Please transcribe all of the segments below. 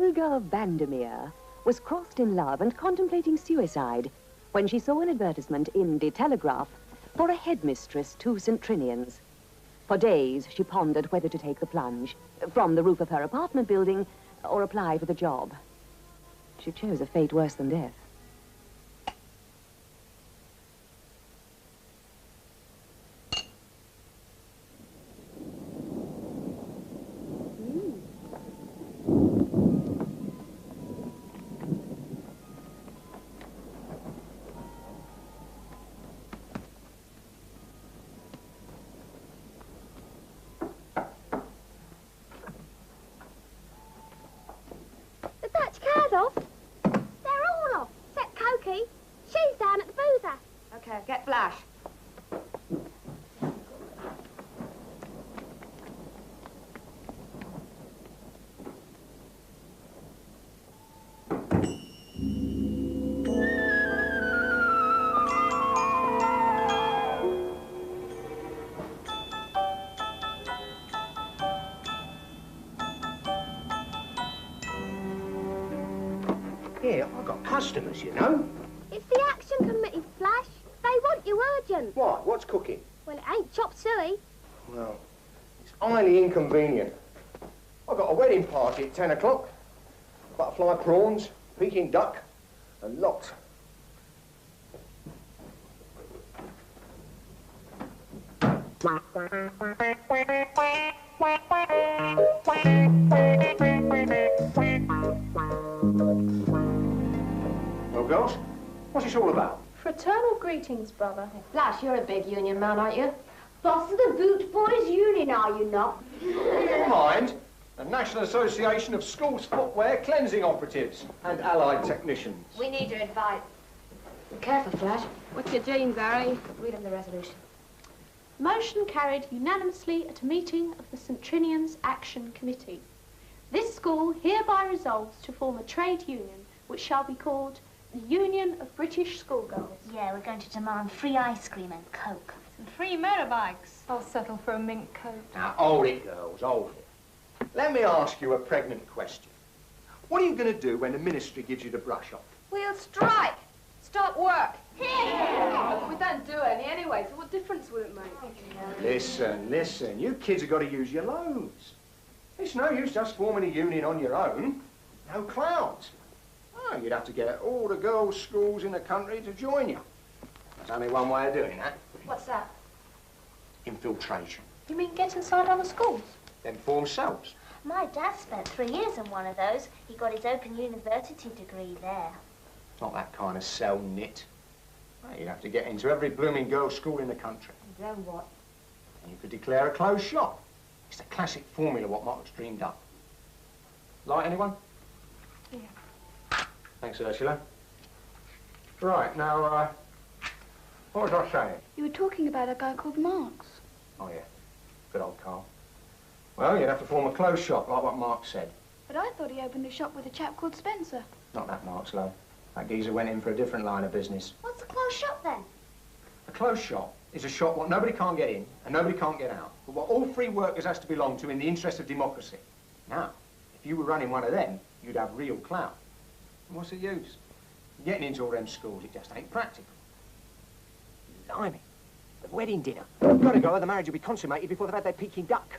Helga Vandermeer was crossed in love and contemplating suicide when she saw an advertisement in the Telegraph for a headmistress to St. Trinians. For days, she pondered whether to take the plunge from the roof of her apartment building or apply for the job. She chose a fate worse than death. Okay, get Flash. Yeah, I've got customers, you know. It's the Action Committee, Flash. They want you urgent. What? What's cooking? Well, it ain't chop suey. Well, it's highly inconvenient. I've got a wedding party at 10 o'clock. Butterfly prawns, Peking duck, a lot. Well, girls, what's this all about? Fraternal greetings, brother. Flash, you're a big union man, aren't you? Boss of the Boot Boys Union, are you not? Never mind. The National Association of Schools Footwear Cleansing Operatives and Allied Technicians. We need your advice. Be careful, Flash. What's your jeans, Harry? Read him the resolution. Motion carried unanimously at a meeting of the St. Trinians Action Committee. This school hereby resolves to form a trade union which shall be called the Union of British Schoolgirls. Yeah, we're going to demand free ice cream and Coke. And free motorbikes. I'll settle for a mink coat. Now, hold it, girls, hold it. Let me ask you a pregnant question. What are you going to do when the ministry gives you the brush off? We'll strike. Stop work. We don't do any anyway, so what difference will it make? Listen, listen. You kids have got to use your loads. It's no use just forming a union on your own. No clouds. Oh, you'd have to get all the girls' schools in the country to join you. There's only one way of doing that. What's that? Infiltration. You mean get inside other schools? Then form cells. My dad spent 3 years in one of those. He got his Open University degree there. Not that kind of cell knit. Well, you'd have to get into every blooming girls' school in the country. And then what? And you could declare a closed shop. It's the classic formula what Mark's dreamed up. Like anyone? Yeah. Thanks, Ursula. Right, now, what was I saying? You were talking about a guy called Marx. Oh, yeah. Good old Carl. Well, you'd have to form a closed shop, like what Mark said. But I thought he opened a shop with a chap called Spencer. Not that Mark's, love. That geezer went in for a different line of business. What's a closed shop then? A closed shop is a shop what nobody can't get in and nobody can't get out, but what all free workers has to belong to in the interest of democracy. Now, if you were running one of them, you'd have real clout. And what's the use? Getting into all them schools, it just ain't practical. Blimey, the wedding dinner. You've got to go or the marriage will be consummated before they've had their Peking duck.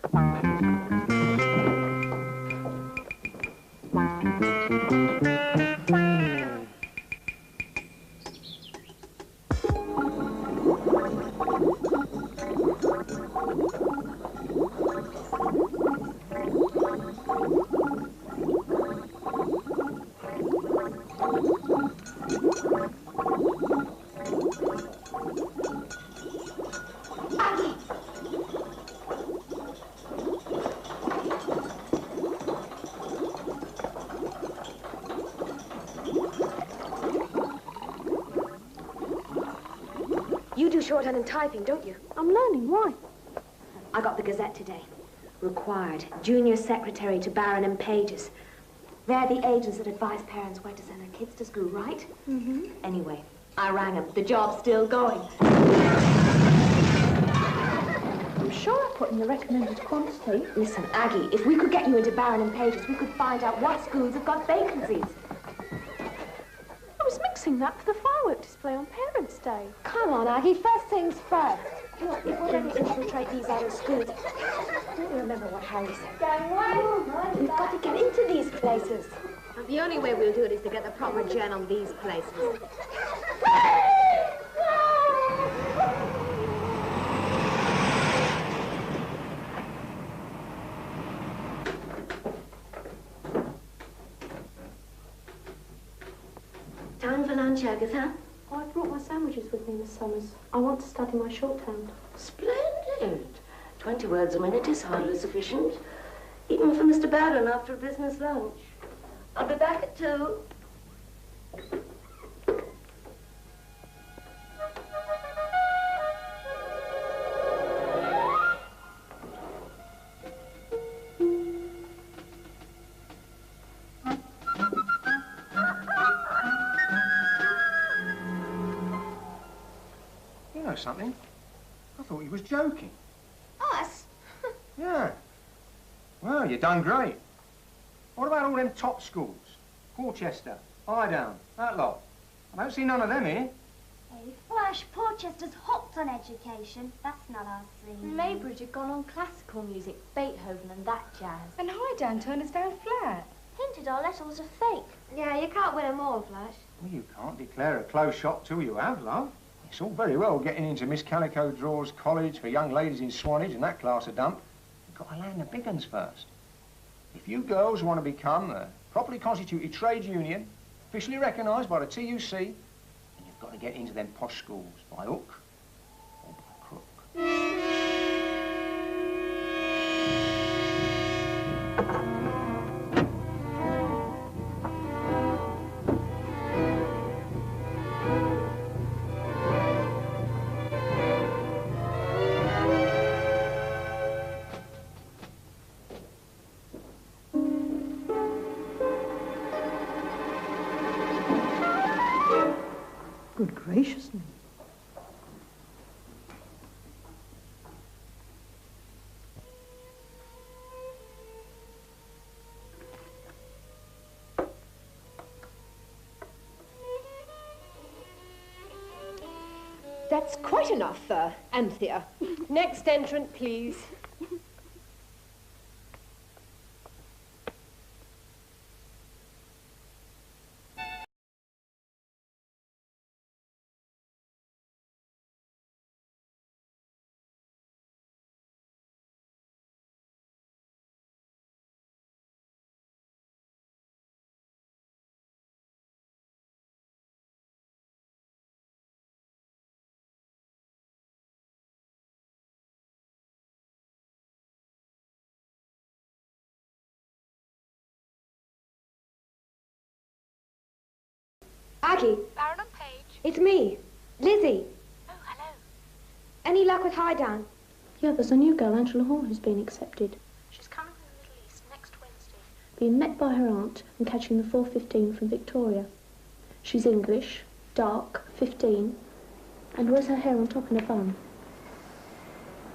You do shorthand and typing, don't you? I'm learning. Why? I got the Gazette today. Required. Junior secretary to Barron and Pages. They're the agents that advise parents where to send their kids to school, right? Mm-hmm. Anyway, I rang them. The job's still going. I'm sure put in the recommended quantity. Listen, Aggie, if we could get you into Barron and Page's, we could find out what schools have got vacancies. I was mixing that for the firework display on Parents' Day. Come on, Aggie, first things first. Look, if we're going to infiltrate these other schools, don't you remember what Harry said? We've got to get into these places. The only way we'll do it is to get the proper gen on these places. Time for lunch, Agatha? Oh, I brought my sandwiches with me, Miss Summers. I want to study my shorthand. Splendid. 20 words a minute is hardly sufficient, even for Mr. Barron after a business lunch. I'll be back at 2. You know something? I thought he was joking. Us? Yeah. Well, you done great. What about all them top schools? Porchester, Highdown, that lot. I don't see none of them here. Hey, Flash, Porchester's hopped on education. That's not our scene. Maybridge had gone on classical music, Beethoven and that jazz. And Highdown turned us down flat. Hinted our letters are fake. Yeah, you can't win them all, Flash. Well, you can't declare a closed shop till you have, love. It's all very well getting into Miss Calico Draw's college for young ladies in Swanage and that class of dump. You've got to land the big uns first. If you girls want to become a properly constituted trade union, officially recognised by the TUC, then you've got to get into them posh schools by hook or by crook. Good gracious me. That's quite enough, Anthea. Next entrant, please. Aggie. Baron and Page. It's me, Lizzie. Oh, hello. Any luck with Highdown? Yeah, there's a new girl, Angela Hall, who's been accepted. She's coming from the Middle East next Wednesday. Being met by her aunt and catching the 4:15 from Victoria. She's English, dark, 15, and wears her hair on top in a bun.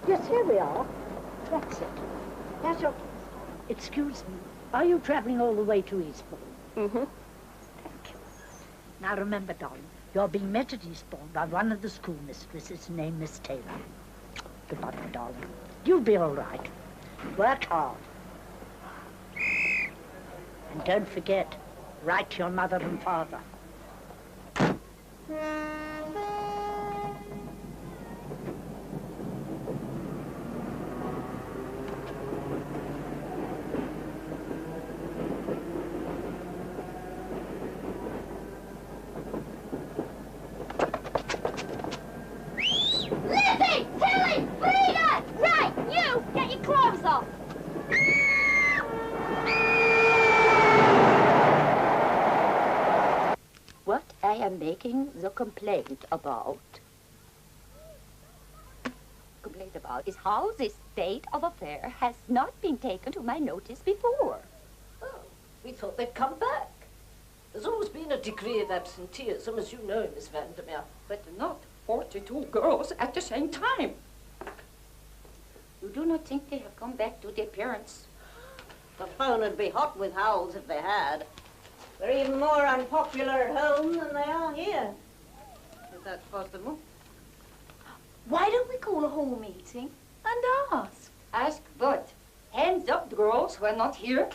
Yes, here we are. That's it. That's your... Excuse me. Are you travelling all the way to Eastbourne? Mm-hmm. Thank you. Now remember, darling, you're being met at Eastbourne by one of the schoolmistresses named Miss Taylor. Goodbye, my darling. You'll be all right. Work hard. And don't forget, write to your mother and father. Lizzie! Tilly! Frida! Right, you! Get your clothes off! What I am making the complaint about is how this state of affair has not been taken to my notice before. Oh, we thought they'd come back. There's always been a degree of absenteeism, as you know, Miss Vandermeer. But not 42 girls at the same time. You do do not think they have come back to their parents. The phone would be hot with howls if they had. They're even more unpopular at home than they are here. If that's possible. Why don't we call a hall meeting and ask? Ask what? Hands up, the girls who are not here.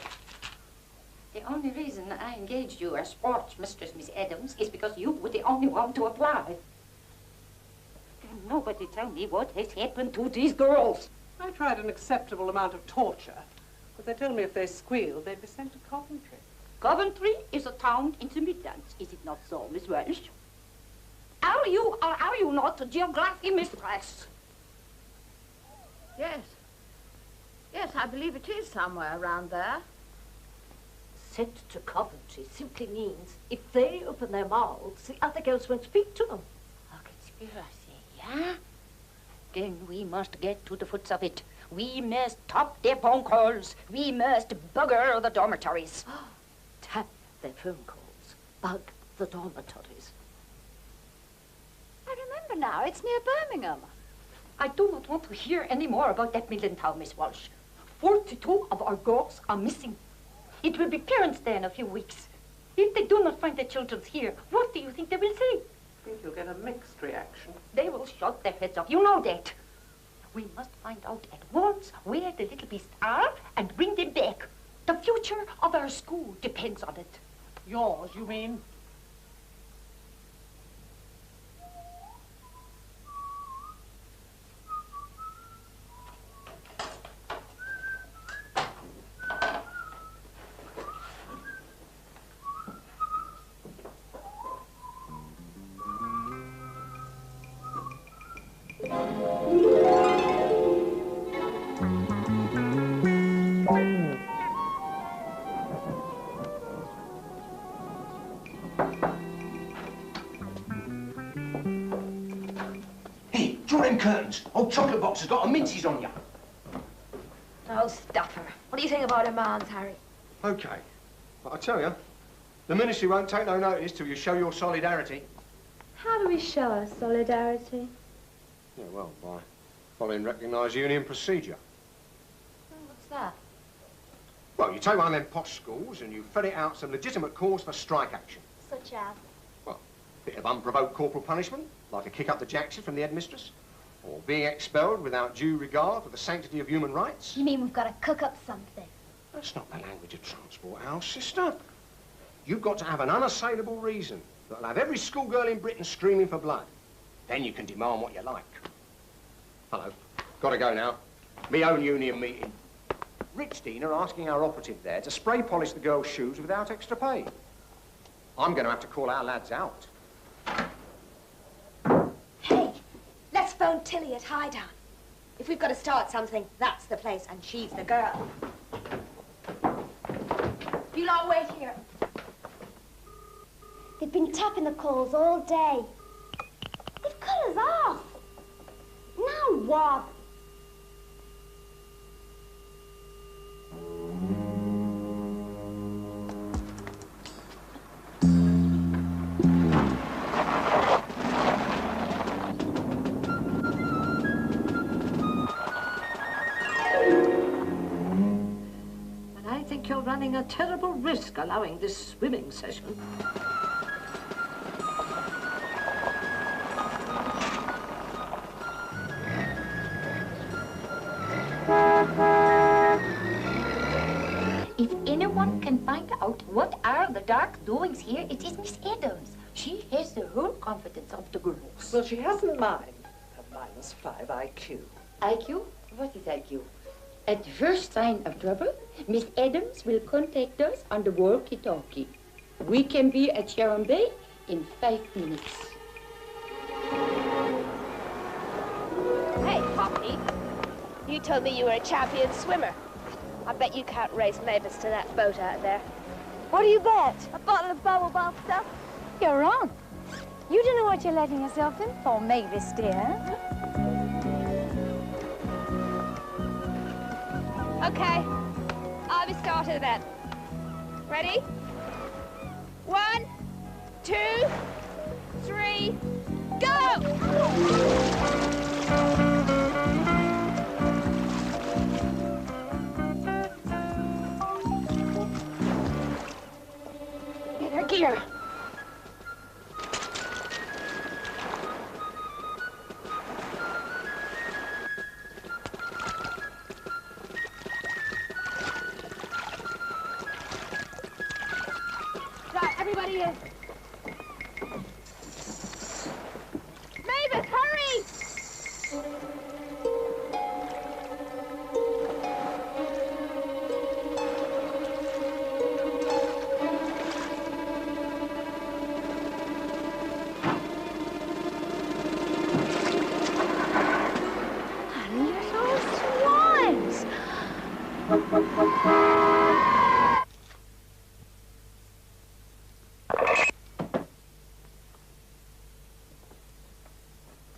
The only reason I engaged you as sports mistress, Miss Adams, is because you were the only one to apply. Can nobody tell me what has happened to these girls? I tried an acceptable amount of torture, but they told me if they squealed, they'd be sent to Coventry. Coventry is a town in the Midlands, is it not so, Miss Welsh? Are you or are you not a geography mistress? Yes. Yes, I believe it is somewhere around there. Sent to Coventry simply means if they open their mouths, the other girls won't speak to them. A conspiracy, yeah? Then we must get to the foots of it. We must top their phone calls. We must bugger the dormitories. Tap their phone calls. Bug the dormitories. I remember now, it's near Birmingham. I do not want to hear any more about that Midland town, Miss Walsh. 42 of our girls are missing. It will be Parents' Day in a few weeks. If they do not find their children here, what do you think they will say? I think you'll get a mixed reaction. They will shut their heads off. You know that. We must find out at once where the little beasts are and bring them back. The future of our school depends on it. Yours, you mean? Curtains. Old chocolate box has got a minces on you. Oh, stuffer. What do you think about demands, Harry? Okay. But I tell you, the ministry won't take no notice till you show your solidarity. How do we show our solidarity? Yeah, well, by following recognised union procedure. What's that? Well, you take one of them posh schools and you fit it out some legitimate cause for strike action. Such as? Well, a bit of unprovoked corporal punishment, like a kick up the jacksie from the headmistress. Or being expelled without due regard for the sanctity of human rights. You mean we've got to cook up something? That's not the language of Transport House, sister. You've got to have an unassailable reason that'll have every schoolgirl in Britain screaming for blood. Then you can demand what you like. Hello. Got to go now. Me own union meeting. Rich Dean are asking our operative there to spray polish the girls' shoes without extra pay. I'm going to have to call our lads out. Let's phone Tilly at Highdown. If we've got to start something, that's the place, and she's the girl. You lot wait here. They've been tapping the calls all day. They've cut us off. Now what? You're running a terrible risk allowing this swimming session. If anyone can find out what are the dark doings here, it is Miss Adams. She has the whole confidence of the girls. Well, she hasn't mine. A -5 IQ. IQ? What is IQ? At the first sign of trouble, Miss Adams will contact us on the walkie-talkie. We can be at Sharon Bay in 5 minutes. Hey, Poppy. You told me you were a champion swimmer. I bet you can't race Mavis to that boat out there. What do you bet? A bottle of bubble bath stuff? You're wrong. You don't know what you're letting yourself in for, Mavis, dear. Okay, I'll be started then. Ready? 1, 2, 3, go! here. Right, everybody in. Mavis, hurry! Little swines.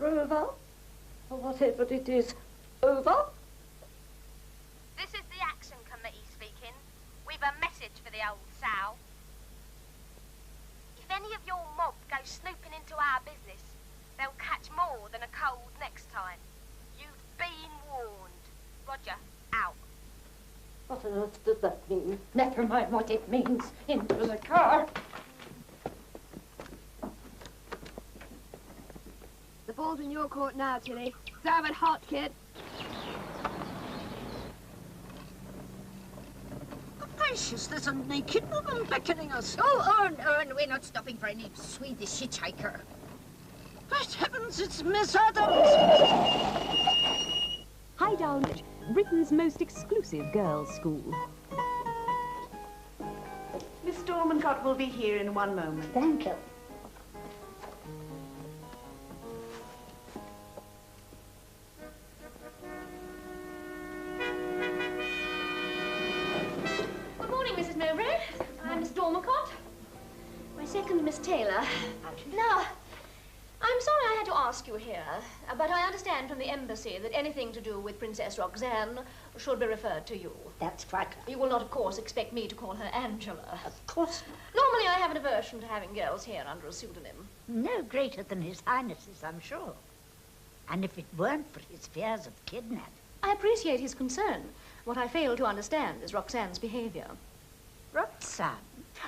Over, or whatever it is, over. This is the Action Committee speaking. We've a message for the old sow. If any of your mob go snooping into our business, they'll catch more than a cold next time. You've been warned. Roger, out. What on earth does that mean? Never mind what it means. Into the car. The ball's in your court now, Tilly. Serve it hot, kid. Gracious, there's a naked woman beckoning us. Oh, Ern, we're not stopping for any Swedish hitchhiker. Great heavens, it's Miss Adams! Highdown, Britain's most exclusive girls' school. Miss Dormancott will be here in 1 moment. Thank you. Good morning, Mrs. Mowbray. I'm Miss Dormancott. My second Miss Taylor. Now, I'm sorry I had to ask you here, but I understand from the embassy that anything to do with Princess Roxanne should be referred to you. That's right. You will not, of course, expect me to call her Angela. Of course Normally, I have an aversion to having girls here under a pseudonym. No greater than His Highness's, I'm sure. And if it weren't for his fears of kidnapping. I appreciate his concern. What I fail to understand is Roxanne's behavior. Roxanne?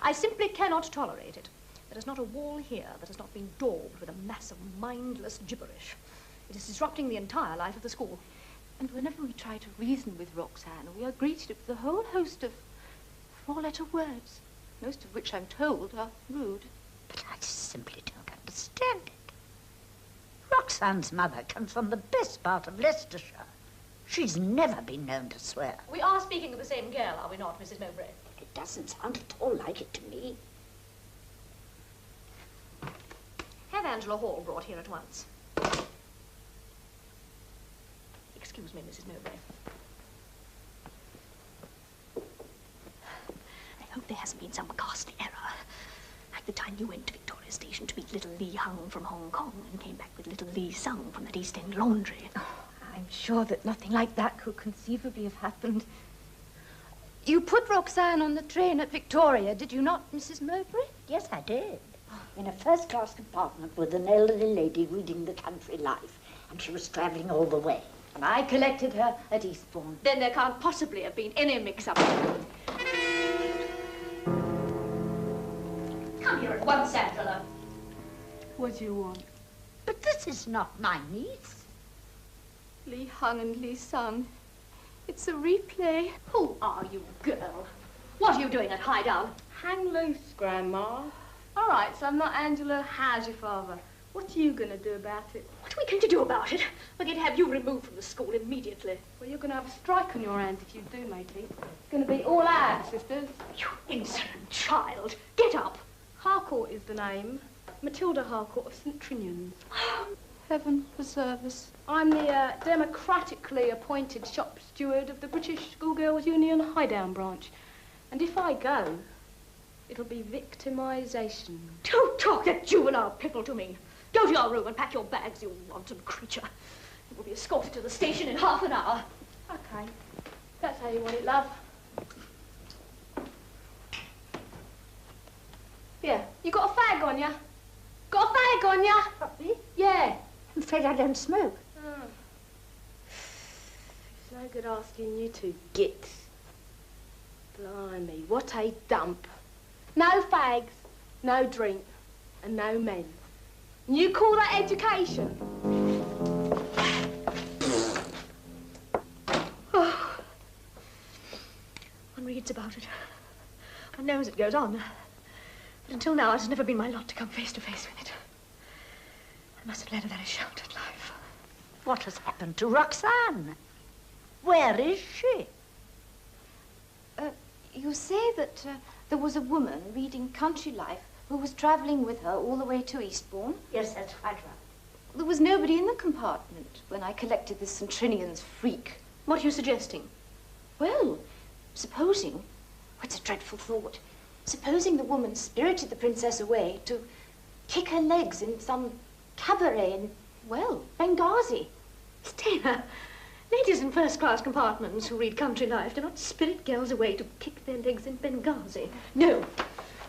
I simply cannot tolerate it. There is not a wall here that has not been daubed with a mass of mindless gibberish. It is disrupting the entire life of the school. And whenever we try to reason with Roxanne, we are greeted with a whole host of four-letter words, most of which I'm told are rude. But I simply don't understand it. Roxanne's mother comes from the best part of Leicestershire. She's never been known to swear. We are speaking of the same girl, are we not, Mrs. Mowbray? It doesn't sound at all like it to me. Have Angela Hall brought here at once. Excuse me, Mrs. Mowbray. I hope there hasn't been some ghastly error. Like the time you went to Victoria Station to meet little Lee Hung from Hong Kong and came back with little Lee Sung from that East End laundry. Oh, I'm sure that nothing like that could conceivably have happened. You put Roxanne on the train at Victoria, did you not, Mrs. Mowbray? Yes, I did. In a first-class compartment with an elderly lady reading The Country Life, and she was travelling all the way. And I collected her at Eastbourne. Then there can't possibly have been any mix-up. Come here at once, Angela. What do you want? But this is not my niece. Lee Hung and Lee Sung. It's a replay. Who are you, girl? What are you doing at Highdown? Hang loose, Grandma. All right, so I'm not Angela. How's your father? What are you going to do about it? What are we going to do about it? We're going to have you removed from the school immediately. Well, you're going to have a strike on your hands if you do, matey. It's going to be all out, sisters. You insolent child. Get up. Harcourt is the name. Matilda Harcourt of St. Trinians. Heaven preserve us. I'm the democratically appointed shop steward of the British Schoolgirls Union Highdown branch. And if I go, it'll be victimisation. Don't talk that juvenile piffle to me. Go to your room and pack your bags, you wanton creature. You will be escorted to the station in half an hour. Okay. That's how you want it, love. Yeah, you got a fag on ya? Got a fag on ya? Puppy? Yeah. I'm afraid I don't smoke. Oh. It's no good asking you to git. Blimey, what a dump. No fags. no drink, and no men. You call that education? Oh. One reads about it. One knows it goes on. But until now, it has never been my lot to come face to face with it. I must have led a very sheltered life. What has happened to Roxanne? Where is she? You say that there was a woman reading Country Life who was travelling with her all the way to Eastbourne? Yes, that's quite right. There was nobody in the compartment when I collected this St. Trinians freak. What are you suggesting? Well, supposing, what's a dreadful thought, supposing the woman spirited the princess away to kick her legs in some cabaret in, well, Benghazi. Miss Taylor, ladies in first-class compartments who read Country Life do not spirit girls away to kick their legs in Benghazi. No,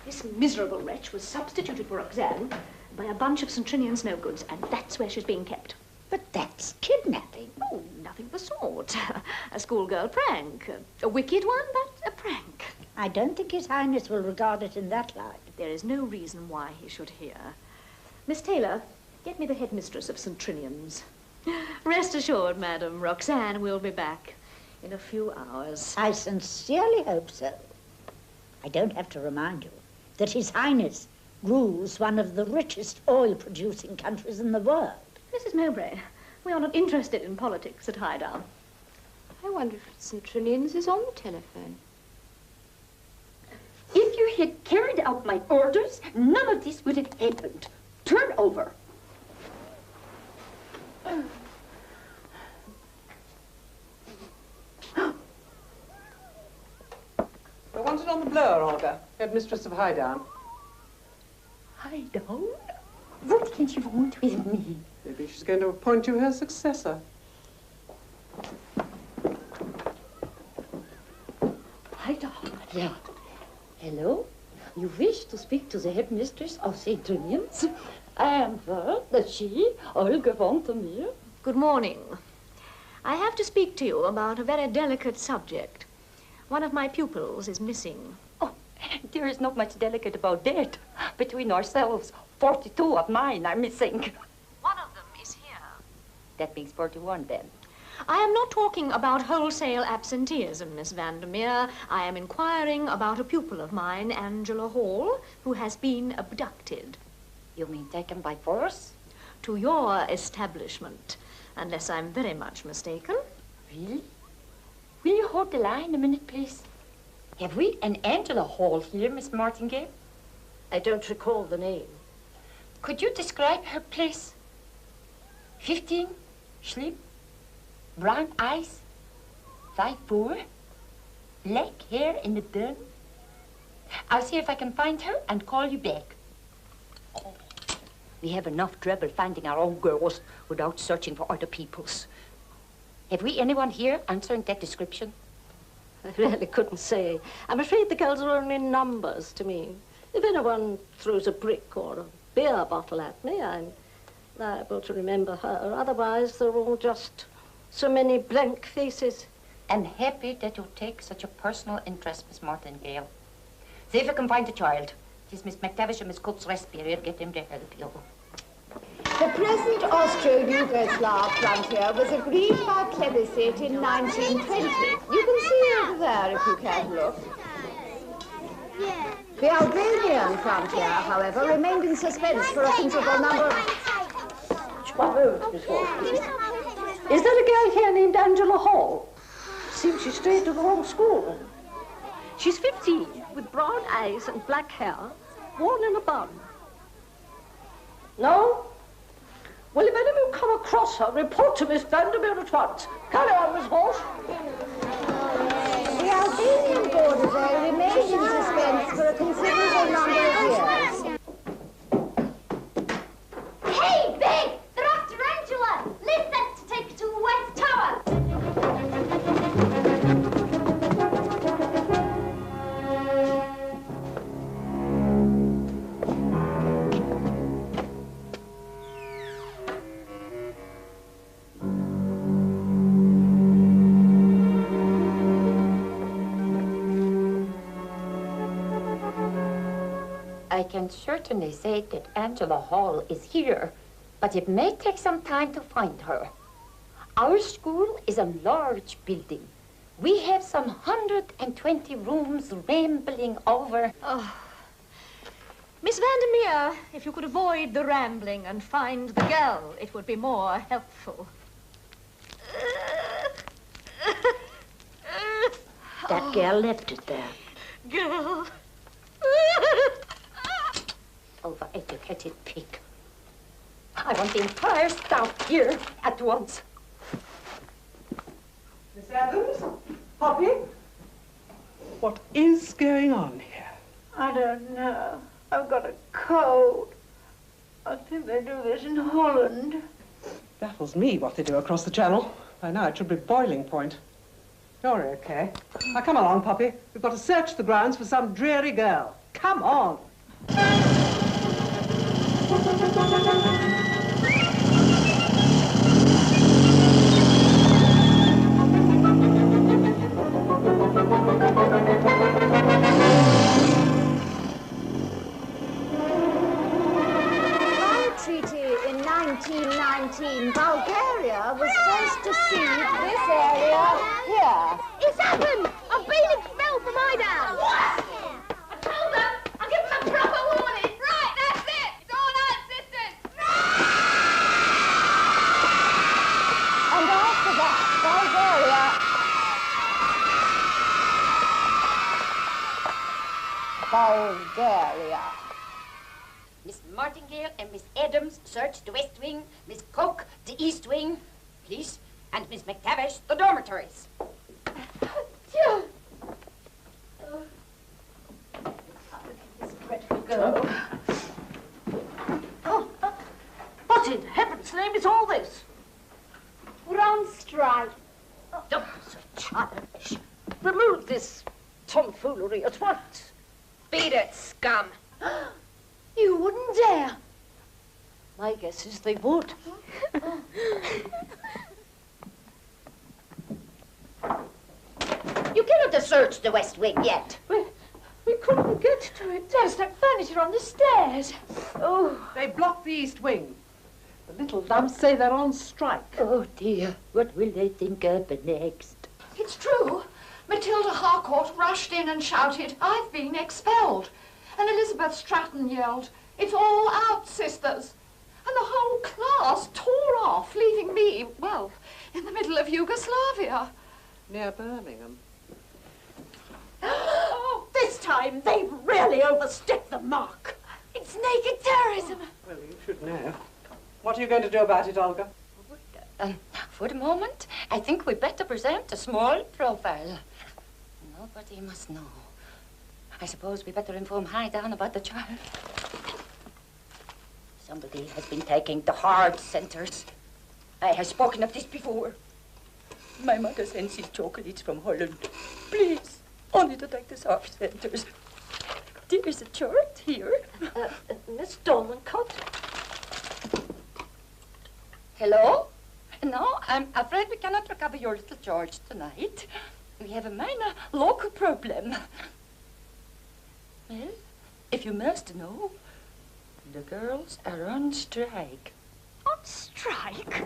this miserable wretch was substituted for Roxanne by a bunch of St. Trinians no-goods, and that's where she's being kept. But that's kidnapping. Oh, nothing of the sort. A schoolgirl prank. A wicked one, but a prank. I don't think His Highness will regard it in that light. There is no reason why he should hear. Miss Taylor, get me the headmistress of St. Trinians. Rest assured, madam, Roxanne will be back in a few hours. I sincerely hope so. I don't have to remind you that His Highness rules one of the richest oil-producing countries in the world. Mrs. Mowbray, we are not interested in politics at Highdown. I wonder if St. Trinians is on the telephone. If you had carried out my orders, none of this would have happened. Turn over. I wanted on the blower, Olga, headmistress of Highdown. Highdown? What can she want with me? Maybe she's going to appoint you her successor. Highdown? Yeah. Hello? You wish to speak to the headmistress of St. Trinians? I am heard that she, Olga von der Meer. Good morning. I have to speak to you about a very delicate subject. One of my pupils is missing. Oh, there is not much delicate about that. Between ourselves, 42 of mine are missing. One of them is here. That makes 41 then. I am not talking about wholesale absenteeism, Miss Vandermeer. I am inquiring about a pupil of mine, Angela Hall, who has been abducted. You mean taken by force? To your establishment, unless I'm very much mistaken. Really? Will you hold the line a minute, please? Have we an Angela Hall here, Miss Martingale? I don't recall the name. Could you describe her place? 15, slim, brown eyes, 5'4", black hair in a bun. I'll see if I can find her and call you back. Oh, we have enough trouble finding our own girls without searching for other people's. Have we anyone here answering that description? I really couldn't say. I'm afraid the girls are only numbers to me. If anyone throws a brick or a beer bottle at me, I'm liable to remember her. Otherwise, they're all just so many blank faces. I'm happy that you take such a personal interest, Miss Martingale. See if you can find the child. It is Miss McTavish and Miss Cook's rest period. Get them to help you. The present Austro-Yugoslav frontier was agreed by plebiscite in 1920. You can see over there if you care to look. The Albanian frontier, however, remained in suspense for a considerable number of... Is there a girl here named Angela Hall? Seems she strayed to the wrong school. She's 15, with brown eyes and black hair, worn in a bun. No? Well, if any of you come across her, report to Miss Vandermeer at once. Carry on, Miss Walsh. The Albanian border zone remained in suspense for a considerable number of years. Hey, Big! They're after Angela! Liz said to take her to the West Tower! I can certainly say that Angela Hall is here, but it may take some time to find her. Our school is a large building. We have some 120 rooms rambling over. Oh. Miss Vandermeer, if you could avoid the rambling and find the girl, it would be more helpful. That girl left it there. Girl. Overeducated pig. I want the entire staff here at once. Miss Adams? Poppy? What is going on here? I don't know. I've got a cold. I think they do this in Holland. Baffles me what they do across the channel. By now it should be boiling point. You're okay. Now come along, Poppy. We've got to search the grounds for some dreary girl. Come on. In 1919, Bulgaria was first to cede this area here. It's happened! I've been expelled from Idaho! What? I told them! I'll give them a proper warning! Right, that's it! It's all out, sisters! And after that, Bulgaria. Miss Martingale and Miss Adams search the West Wing, Miss Coke the East Wing, please, and Miss McTavish the dormitories. Go. Oh, what in heaven's name is all this? We're on strike. Don't be so childish. Remove this tomfoolery at once. Beat it, scum. You wouldn't dare. My guess is they would. You cannot have searched the West Wing yet. We couldn't get to it. There's that furniture on the stairs. Oh, they blocked the East Wing. The little lumps say they're on strike. Oh, dear. What will they think of next? It's true. Matilda Harcourt rushed in and shouted, "I've been expelled." And Elizabeth Stratton yelled, "It's all out, sisters." And the whole class tore off, leaving me, well, in the middle of Yugoslavia. Near Birmingham. This time they've really overstepped the mark. It's naked terrorism. Well, you should know. What are you going to do about it, Olga? For the moment, I think we better present a small profile. Nobody must know. I suppose we better inform High Down about the child. Somebody has been taking the hard centers. I have spoken of this before. My mother sends these chocolates from Holland. Please, only to take the soft centers. There is a chart here. Miss Dormancott? Hello? No, I'm afraid we cannot recover your little George tonight. We have a minor local problem. Well, if you must know, the girls are on strike. On strike?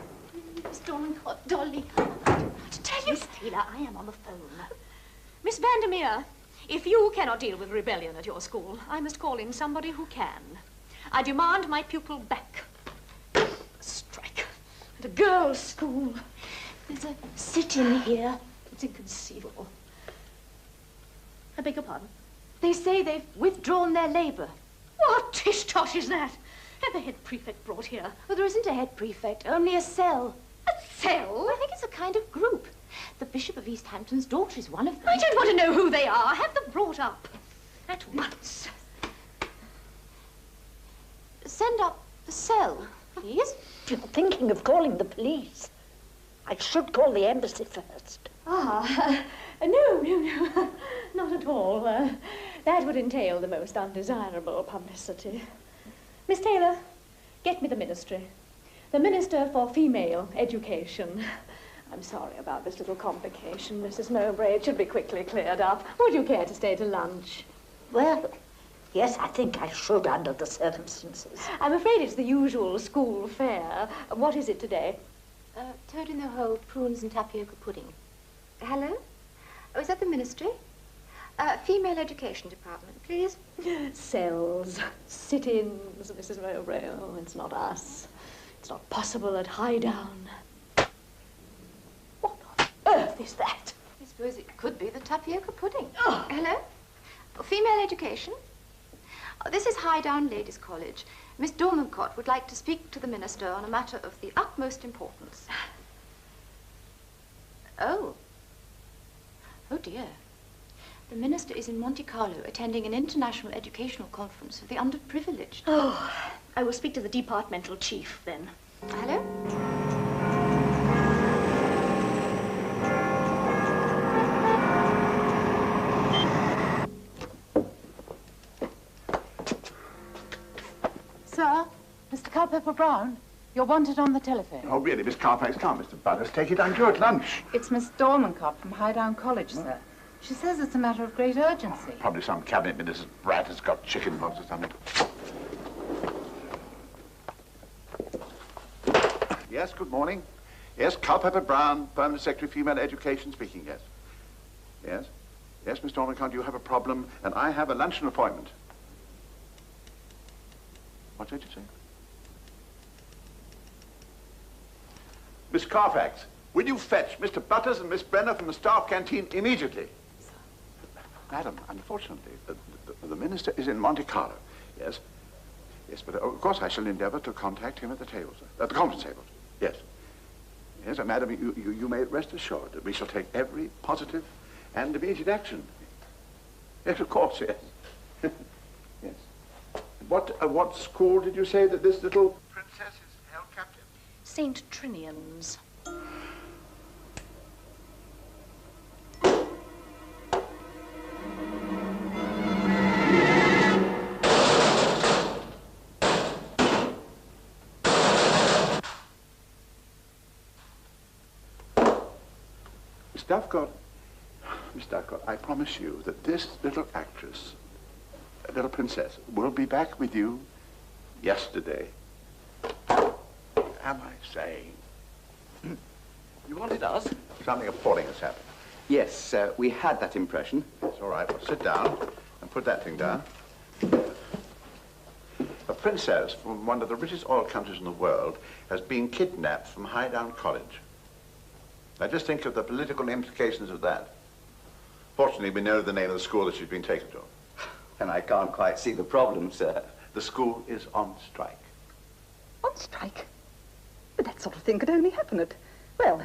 Miss Dormancott, Dolly, to tell you... Miss Taylor, I am on the phone. Miss Vandermeer, if you cannot deal with rebellion at your school, I must call in somebody who can. I demand my pupil back. Strike. At a girls' school. There's a sit-in here. It's inconceivable. I beg your pardon? They say they've withdrawn their labour. What tish-tosh is that? And the head prefect brought here. Well, there isn't a head prefect, only a cell. A cell? I think it's a kind of group. The Bishop of East Hampton's daughter is one of them. I don't want to know who they are. Have them brought up. At once. Send up the cell, please. You're thinking of calling the police. I should call the embassy first. Ah, no, not at all. That would entail the most undesirable publicity. Miss Taylor, get me the ministry. The Minister for Female Education. I'm sorry about this little complication, Mrs. Mowbray. It should be quickly cleared up. Would you care to stay to lunch? Well, Yes, I think I should under the circumstances. I'm afraid it's the usual school fare. What is it today? Toad in the hole, prunes and tapioca pudding. Hello? Oh, is that the ministry? Female education department, please. Cells, sit-ins, Mrs. Mowbray. Oh, it's not us. It's not possible at Highdown. What on earth is that? I suppose it could be the tapioca pudding. Oh. Hello? Female education? Oh, this is Highdown Ladies' College. Miss Dormancott would like to speak to the minister on a matter of the utmost importance. Oh. Oh, dear. The minister is in Monte Carlo attending an international educational conference for the underprivileged. Oh, I will speak to the departmental chief then. Hello? Sir, Mr. Culpepper Brown, you're wanted on the telephone. Oh, really, Miss Carfax? Can't Mr. Butters take it? I'm due at lunch. It's Miss Dormancott from Highdown College, sir. She says it's a matter of great urgency. Probably some cabinet minister's brat has got chicken pox or something. Yes, good morning. Yes, Culpepper Brown, Permanent Secretary, Female Education speaking, yes. Yes. Yes, Miss Dormancott, you have a problem, and I have a luncheon appointment. What did you say? Miss Carfax, will you fetch Mr. Butters and Miss Brenner from the staff canteen immediately? Madam, unfortunately, the minister is in Monte Carlo. Yes. Yes, but of course I shall endeavor to contact him at the tables, at the conference tables. Yes. Yes, madam, you may rest assured that we shall take every positive and immediate action. Yes, of course, yes. Yes. What school did you say that this little princess is held captive? St. Trinians. Miss Dufcott, I promise you that this little actress, little princess, will be back with you yesterday. Am I saying? You wanted us? Something appalling has happened. Yes, we had that impression. It's all right. Well, sit down and put that thing down. A princess from one of the richest oil countries in the world has been kidnapped from Highdown College. Now, just think of the political implications of that. Fortunately, we know the name of the school that she's been taken to. And I can't quite see the problem, sir. The school is on strike. On strike? But that sort of thing could only happen at, well,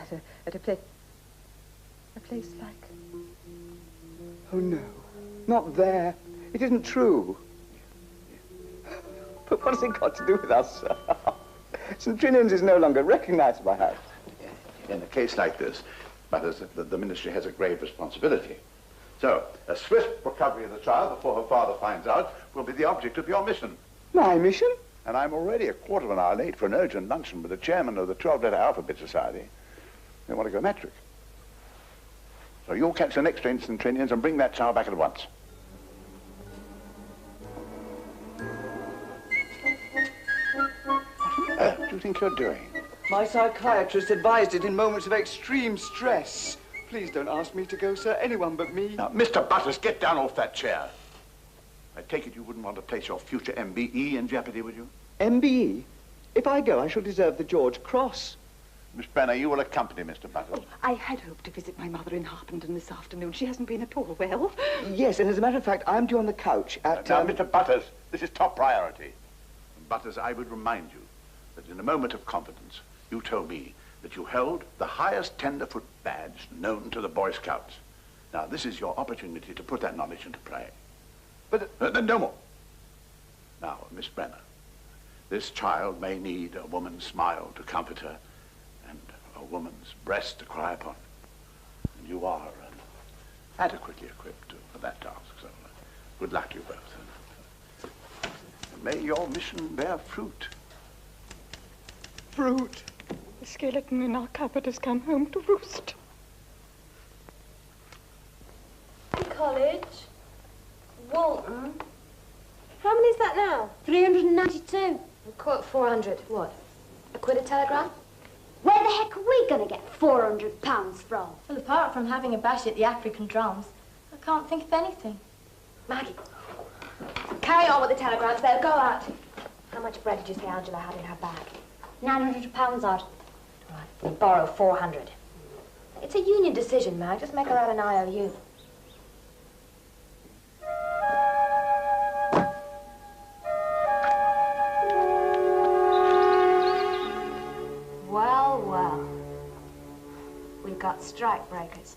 at a place like... Oh, no. Not there. It isn't true. But what has it got to do with us, sir? St. Trinians is no longer recognized by us. In a case like this, the ministry has a grave responsibility. So, a swift recovery of the child before her father finds out will be the object of your mission. My mission? And I'm already a quarter of an hour late for an urgent luncheon with the chairman of the 12-letter alphabet society. They want to go metric. So you'll catch the next train to St. Trinians and bring that child back at once. What do you think you're doing? My psychiatrist advised it in moments of extreme stress. Please don't ask me to go, sir. Anyone but me. Now, Mr. Butters, get down off that chair. I take it you wouldn't want to place your future MBE in jeopardy, would you? MBE? If I go, I shall deserve the George Cross. Miss Brenner, you will accompany Mr. Butters. Oh, I had hoped to visit my mother in Harpenden this afternoon. She hasn't been at all well. Yes, and as a matter of fact, I'm due on the couch at... Now, Mr. Butters, this is top priority. And Butters, I would remind you that in a moment of confidence, you told me that you held the highest tenderfoot badge known to the Boy Scouts. Now, this is your opportunity to put that knowledge into play. But no more. Now, Miss Brenner, this child may need a woman's smile to comfort her and a woman's breast to cry upon. And you are adequately equipped for that task. So good luck to you both. And may your mission bear fruit. Fruit? The skeleton in our cupboard has come home to roost. College, Walton, How many is that now? 392. We'll call it 400. What? A quid a telegram? Where the heck are we going to get £400 from? Well, apart from having a bash at the African drums, I can't think of anything. Maggie, carry on with the telegrams. They'll go out. How much bread did you say Angela had in her bag? £900 odd. Right, we'll borrow 400. It's a union decision, Mag. Just make her out an IOU. Well, well. We've got strike breakers.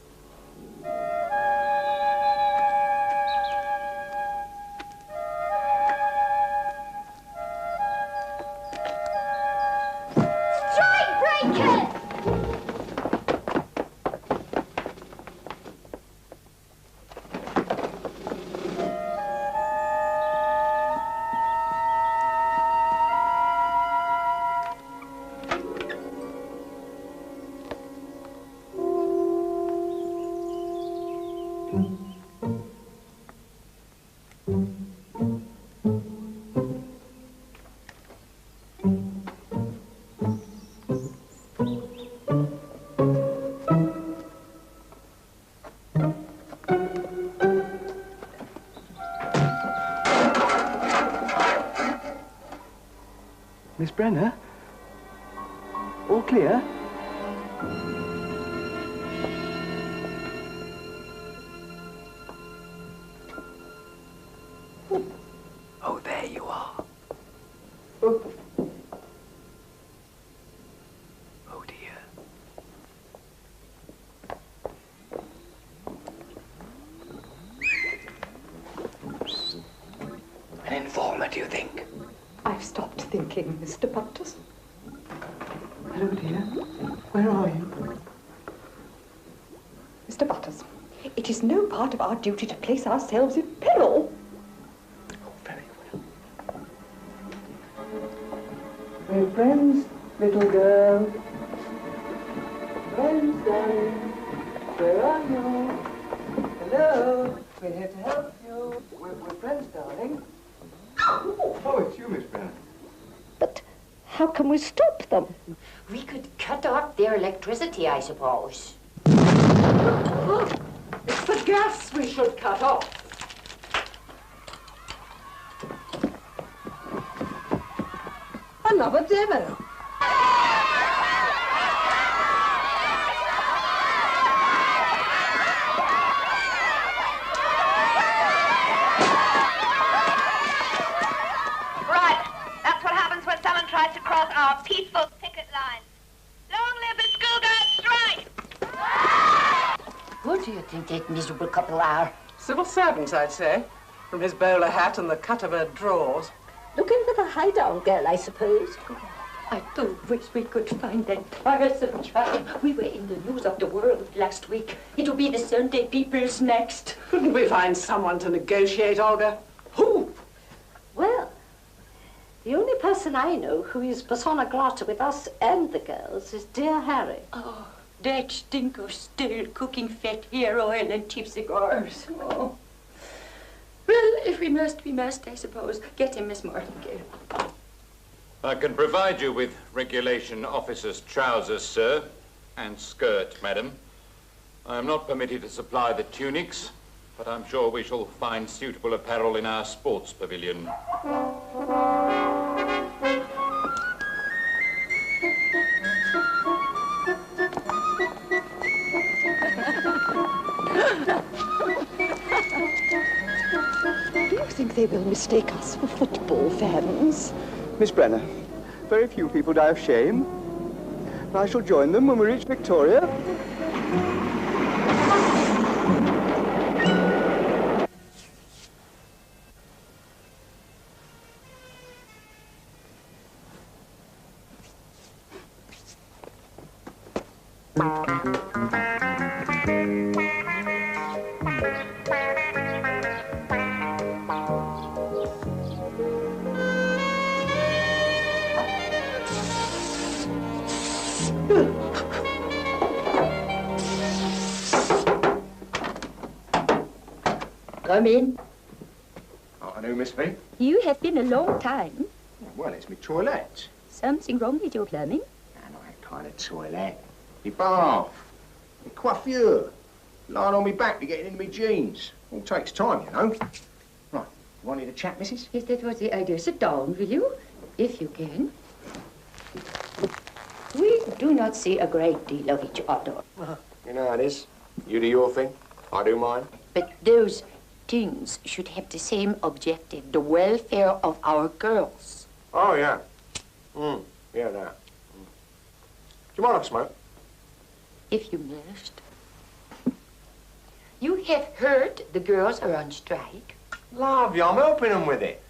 Strike breakers! Miss Brenner? All clear? Oh, there you are. Oh, oh dear. An informer, do you think? I've stopped thinking, Mr. Butters. Hello, dear. Where are you? Mr. Butters, it is no part of our duty to place ourselves in peril. Oh, very well. We're friends, little girl. Friends, darling. Where are you? Hello. We're here to help you. We're friends, darling. Oh, it's you, Miss Brenner. But how can we stop them? We could cut off their electricity, I suppose. It's the gas we should cut off. Another demo. Tries to cross our peaceful picket lines. Long live the schoolgirls' strike! Who do you think that miserable couple are? Civil servants, I'd say, from his bowler hat and the cut of her drawers. Looking for the high-down girl, I suppose. I do wish we could find that tiresome child. We were in the news of the world last week. It'll be the Sunday People's next. Couldn't we find someone to negotiate, Olga? Who? Well, the only person I know who is persona grata with us and the girls is dear Harry. Oh, that stinker still cooking fat hair oil and cheap cigars. Oh. Well, if we must, I suppose. Get him, Miss Martingale. I can provide you with regulation officer's trousers, sir, and skirt, madam. I am not permitted to supply the tunics, but I'm sure we shall find suitable apparel in our sports pavilion. Do you think they will mistake us for football fans? Miss Brenner, very few people die of shame. I shall join them when we reach Victoria. Come in. afternoon, Miss V. You have been a long time. Well, it's me toilet. Something wrong with your plumbing? And I kind of toilet. Me bath. Me coiffure. Lying on me back to getting into me jeans. All takes time, you know. Right, you wanted to chat, missus? Yes, that was the idea. Sit down, will you? If you can. We do not see a great deal of each other. You know how it is. You do your thing, I do mine. But those things should have the same objective, the welfare of our girls. Oh, yeah. Yeah, that. Do you mind if I smoke? If you must. You have heard the girls are on strike. Love you, I'm helping them with it.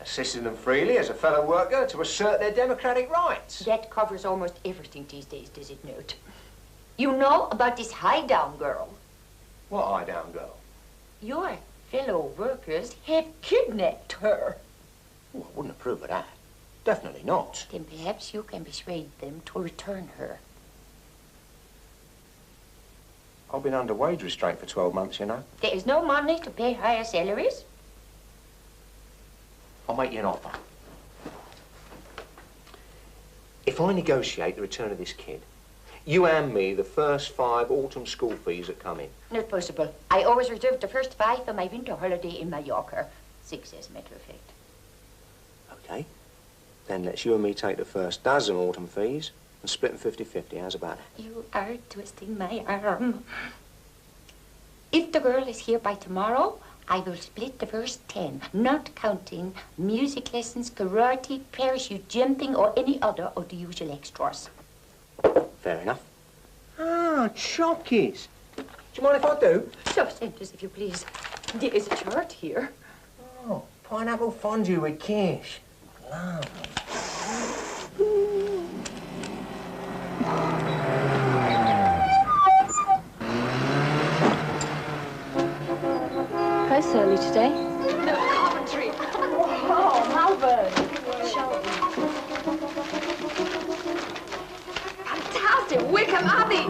Assisting them freely as a fellow worker to assert their democratic rights. That covers almost everything these days, does it not? You know about this high-down girl? What high-down girl? Your fellow workers have kidnapped her. Oh, I wouldn't approve of that. Definitely not. Then perhaps you can persuade them to return her. I've been under wage restraint for 12 months, you know. There is no money to pay higher salaries. I'll make you an offer. If I negotiate the return of this kid, you hand me the first 5 autumn school fees that come in. Not possible. I always reserve the first 5 for my winter holiday in Mallorca. 6, as a matter of fact. Okay. Then let's you and me take the first dozen autumn fees and split them 50-50. How's about it? You are twisting my arm. If the girl is here by tomorrow, I will split the first 10, not counting music lessons, karate, parachute jumping, or any other of the usual extras. Fair enough. Ah, chockies. Do you mind if I do? Self-centers, if you please. There is a chart here. Oh, pineapple fondue with quiche. Lovely. Post early today. No, Coventry. Oh, Malvern. Fantastic. Wickham Abbey.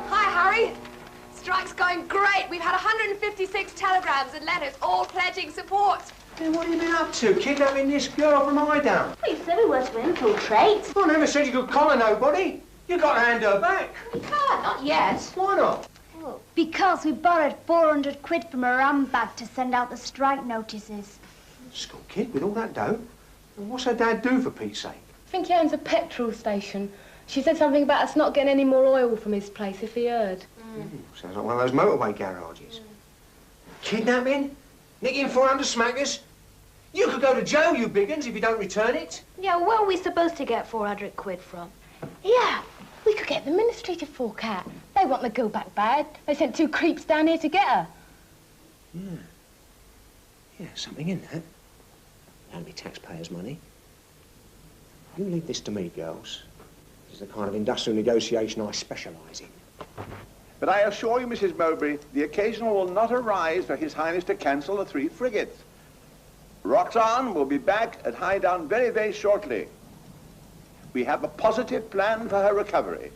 Hi, Harry. Strike's going great. We've had 156 telegrams and letters, all pledging support. Then what have you been up to? Kidnapping this girl from Highdown? You said we were to infiltrate. I never said you could collar nobody. You got to hand her back. We can't, not yet. Why not? Because we borrowed 400 quid from her handbag to send out the strike notices. School kid with all that dough? And what's her dad do, for Pete's sake? I think he owns a petrol station. She said something about us not getting any more oil from his place, if he heard. Sounds like one of those motorway garages. Kidnapping? Nicking 400 smackers? You could go to jail, you big uns, if you don't return it. Yeah, where are we supposed to get 400 quid from? Yeah, we could get the ministry to fork out. They want the girl back bad. They sent 2 creeps down here to get her. Yeah, something in that. That'll be taxpayers' money. You leave this to me, girls. This is the kind of industrial negotiation I specialise in. But I assure you, Mrs. Mowbray, the occasion will not arise for His Highness to cancel the 3 frigates. Roxanne will be back at Highdown very, very shortly. We have a positive plan for her recovery.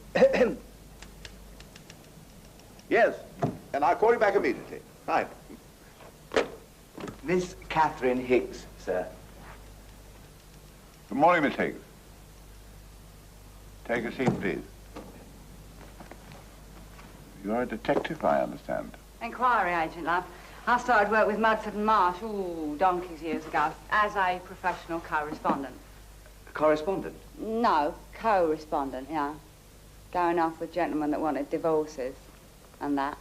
Yes, and I'll call you back immediately. Right. Miss Catherine Higgs, sir. Good morning, Miss Higgs. Take a seat, please. You're a detective, I understand. Inquiry agent, love. I started work with Mudford and Marsh, donkeys years ago, as a professional correspondent. Correspondent? No, co-respondent, yeah. Going off with gentlemen that wanted divorces and that.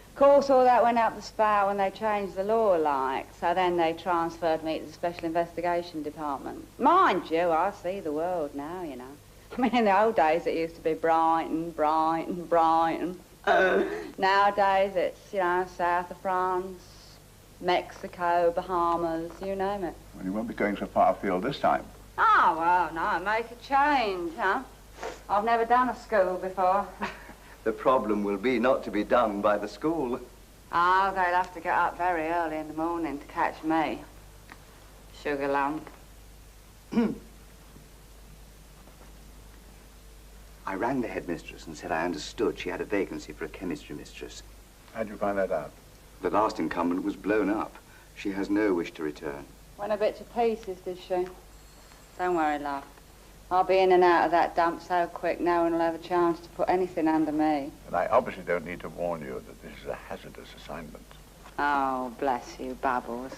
Of course, all that went up the spout when they changed the law, like, so then they transferred me to the Special Investigation Department. Mind you, I see the world now, you know. I mean, in the old days, it used to be Brighton, Brighton, Brighton. Nowadays, it's, you know, south of France, Mexico, Bahamas, you name it. Well, you won't be going so far afield this time. Oh, well, no, make a change, huh? I've never done a school before. The problem will be not to be done by the school. Oh, they'll have to get up very early in the morning to catch me. Sugar lump. I rang the headmistress and said I understood she had a vacancy for a chemistry mistress. How'd you find that out? The last incumbent was blown up. She has no wish to return. Went a bit to pieces, did she? Don't worry, love. I'll be in and out of that dump so quick no one will have a chance to put anything under me. And I obviously don't need to warn you that this is a hazardous assignment. Oh, bless you, Bubbles.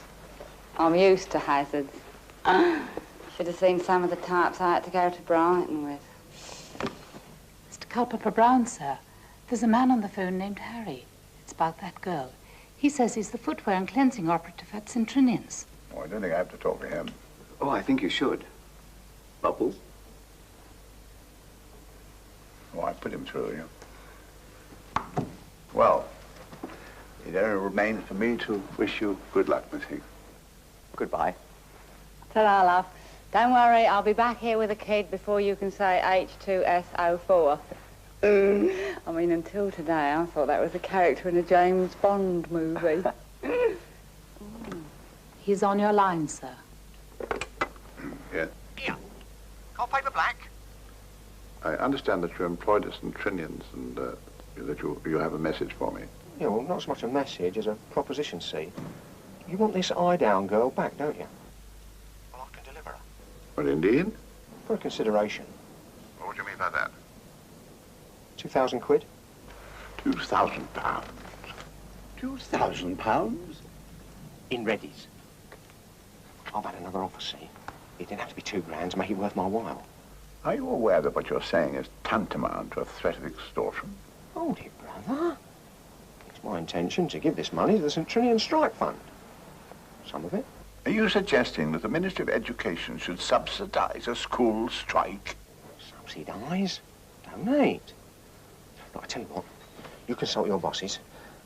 I'm used to hazards. Should have seen some of the types I had to go to Brighton with. Mr. Culpepper Brown, sir. There's a man on the phone named Harry. It's about that girl. He says he's the footwear and cleansing operative at St. Trinians. Oh, I don't think I have to talk to him. Oh, I think you should. Bubbles? Oh, I put him through you. Well, it only remains for me to wish you good luck, Miss Higgs. Goodbye. Ta-ra, love. Don't worry, I'll be back here with a kid before you can say H2SO4. I mean, until today, I thought that was a character in a James Bond movie. He's on your line, sir. Yes. Here. Got paper black? I understand that you're employed at St. Trinians and that you have a message for me. Yeah, well, not so much a message as a proposition, see. You want this eye-down girl back, don't you? Well, I can deliver her. Well, indeed? For a consideration. What do you mean by that? 2,000 quid. 2,000 pounds. 2,000 pounds? In Reddy's. I've had another offer, see. It didn't have to be 2 grand to make it worth my while. Are you aware that what you're saying is tantamount to a threat of extortion? Hold it, brother. It's my intention to give this money to the St. Trinian Strike Fund. Some of it. Are you suggesting that the Ministry of Education should subsidise a school strike? Subsidise? Donate. Look, I tell you what. You consult your bosses,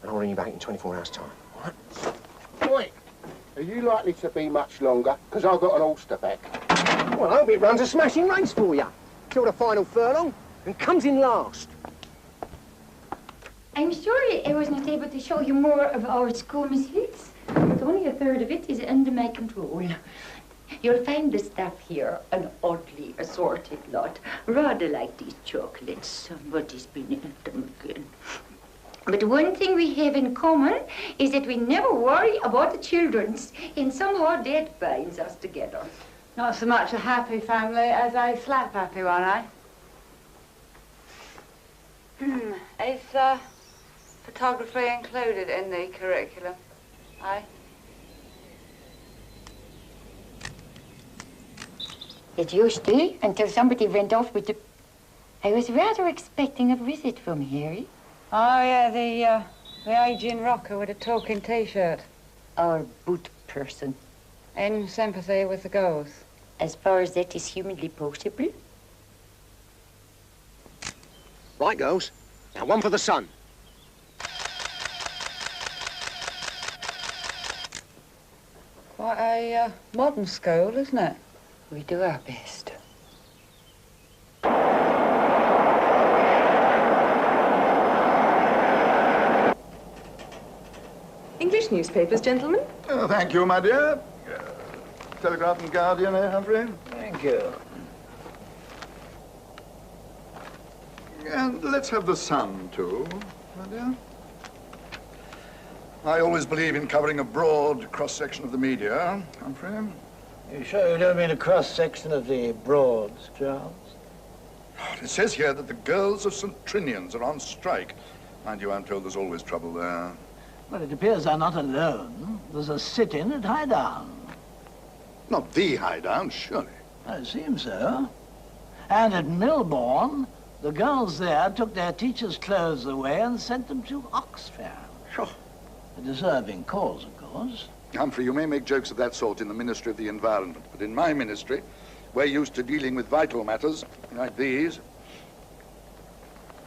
and I'll ring you back in 24 hours' time, all right? Oi, are you likely to be much longer? Because I've got an Ulster back. Well, I hope it runs a smashing race for you. Till the final furlong, and comes in last. I'm sorry I was not able to show you more of our school, Miss Hicks, but only a third of it is under my control. You'll find the staff here an oddly assorted lot, rather like these chocolates. Somebody's been in them again. But one thing we have in common is that we never worry about the children's, and somehow that binds us together. Not so much a happy family as a slap happy one, eh? Is photography included in the curriculum? Aye. It used to, until somebody went off with the... I was rather expecting a visit from Harry. Oh, yeah, the aging rocker with a talking T-shirt. Our boot person. In sympathy with the girls. As far as that is humanly possible. Right, girls. Now, one for the sun. Quite a modern school, isn't it? We do our best. English newspapers, gentlemen. Oh, thank you, my dear. Telegraph and Guardian, eh, Humphrey? Thank you. And let's have the Sun, too, my dear. I always believe in covering a broad cross-section of the media, Humphrey. You sure you don't mean a cross-section of the Broads, Charles? It says here that the girls of St. Trinians are on strike. Mind you, I'm told there's always trouble there. Well, it appears they're not alone. There's a sit-in at Highdown. Not the Highdown, surely. It seems so. And at Milbourne, the girls there took their teachers' clothes away and sent them to Oxfam. Sure. A deserving cause, of course. Humphrey, you may make jokes of that sort in the Ministry of the Environment, but in my ministry, we're used to dealing with vital matters like these.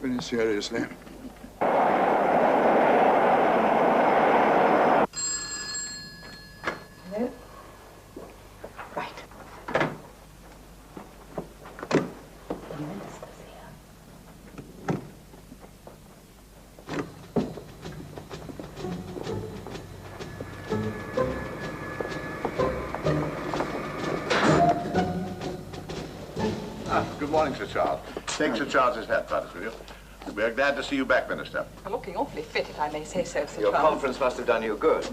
Very seriously. Hello? Right. Good morning, Sir Charles. Take Sir Charles's hat, brothers, will you? We're glad to see you back, Minister. You're looking awfully fit, if I may say so, Sir Your Charles. conference must have done you good.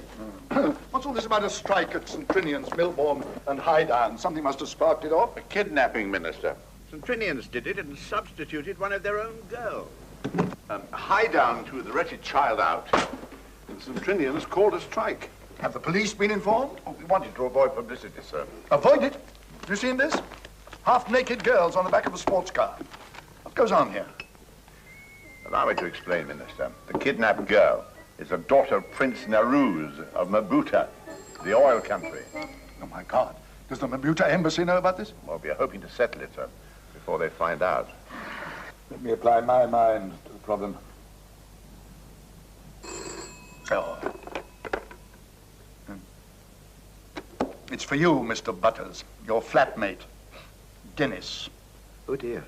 What's all this about a strike at St. Trinians, Milbourne and Highdown? Something must have sparked it off. A kidnapping, Minister. St. Trinians did it and substituted one of their own girls. Highdown threw the wretched child out. And St. Trinians called a strike. Have the police been informed? Oh, we wanted to avoid publicity, sir. Avoid it? Have you seen this? Half-naked girls on the back of a sports car. What goes on here? Allow me to explain, Minister. The kidnapped girl is a daughter of Prince Naruz of Mabuta, the oil country. Oh, my God. Does the Mabuta embassy know about this? Well, we are hoping to settle it, sir, before they find out. Let me apply my mind to the problem. Oh. It's for you, Mr. Butters, your flatmate, Dennis. Oh, dear.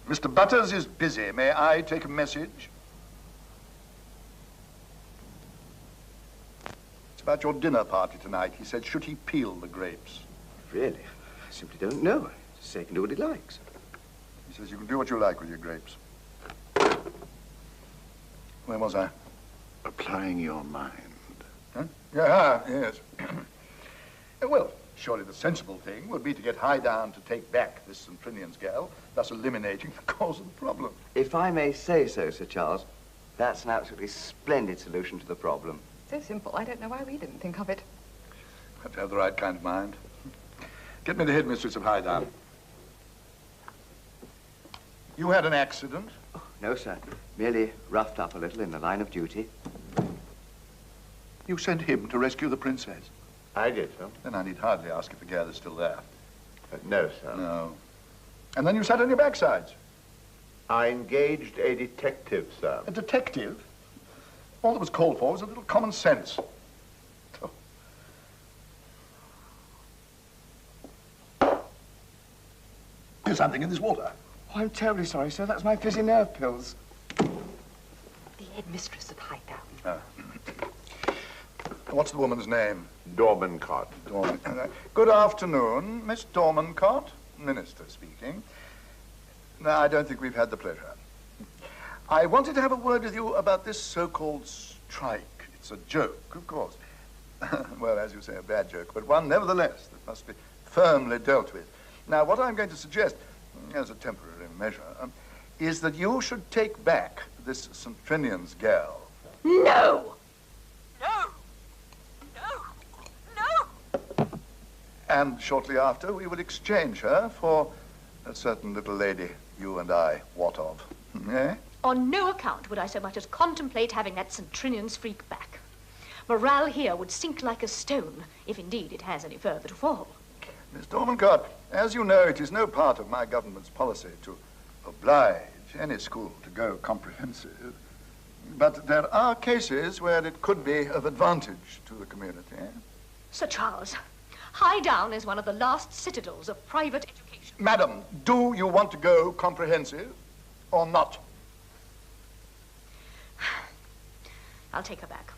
Mr. Butters is busy. May I take a message? It's about your dinner party tonight. He said, should he peel the grapes? Really? I simply don't know. Just say he can do what he likes. He says you can do what you like with your grapes. Where was I? Applying your mind. Huh? Yeah, yes. Well, surely the sensible thing would be to get Highdown to take back this St. Trinians girl, thus eliminating the cause of the problem. If I may say so, Sir Charles, that's an absolutely splendid solution to the problem. So simple, I don't know why we didn't think of it. Have to have the right kind of mind. Get me the headmistress of Highdown. You had an accident? Oh, no, sir. Merely roughed up a little in the line of duty. You sent him to rescue the princess? I did, sir. Then I need hardly ask if the girl is still there. No, sir. No. And then you sat on your backsides? I engaged a detective, sir. A detective? All that was called for was a little common sense. Oh. There's something in this water. Oh, I'm terribly sorry, sir. That's my fizzy nerve pills. The headmistress of Highdown. What's the woman's name? Dormancott. Good afternoon, Miss Dormancott. Minister speaking. No, I don't think we've had the pleasure. I wanted to have a word with you about this so-called strike. It's a joke, of course. Well, as you say, a bad joke, but one nevertheless that must be firmly dealt with. Now, what I'm going to suggest, as a temporary measure, is that you should take back this St. Trinians girl. No! And shortly after, we will exchange her for a certain little lady you and I wot of. Eh? On no account would I so much as contemplate having that St. Trinians freak back. Morale here would sink like a stone, if indeed it has any further to fall. Miss Dormancott, as you know, it is no part of my government's policy to oblige any school to go comprehensive. But there are cases where it could be of advantage to the community. Sir Charles, Highdown is one of the last citadels of private education. Madam, do you want to go comprehensive or not? I'll take her back.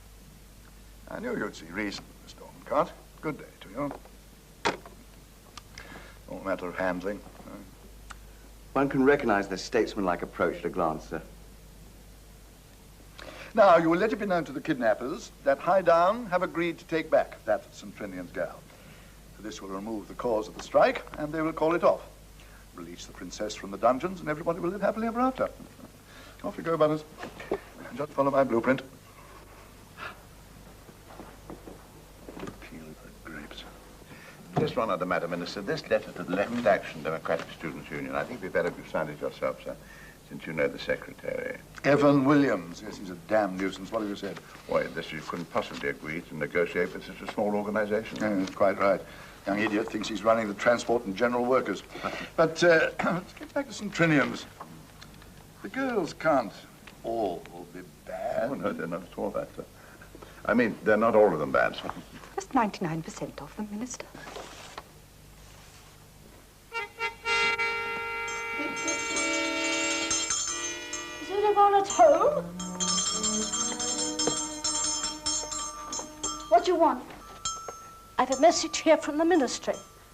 I knew you'd see reason, Miss Dormancott. Good day to you. All a matter of handling. One can recognize the statesmanlike approach at a glance, sir. Now, you will let it be known to the kidnappers that Highdown have agreed to take back that St. Trinians girl. This will remove the cause of the strike, and they will call it off. Release the princess from the dungeons, and everybody will live happily ever after. Off you go, Butters. Just follow my blueprint. Peel the grapes. Just one other matter, Minister. This letter to the Left Action Democratic Students' Union, I think it'd be better if you signed it yourself, sir, since you know the secretary. Evan Williams. Yes, he's a damn nuisance. What have you said? Why, this you couldn't possibly agree to negotiate with such a small organization. Yeah, that's quite right. Young idiot thinks he's running the transport and general workers. But let's get back to St. Trinians. The girls can't all be bad. Oh, no, they're not at all that, sir. I mean, they're not all of them bad, sir. Just 99% of them, Minister. Is anyone at home? What do you want? I have a message here from the ministry.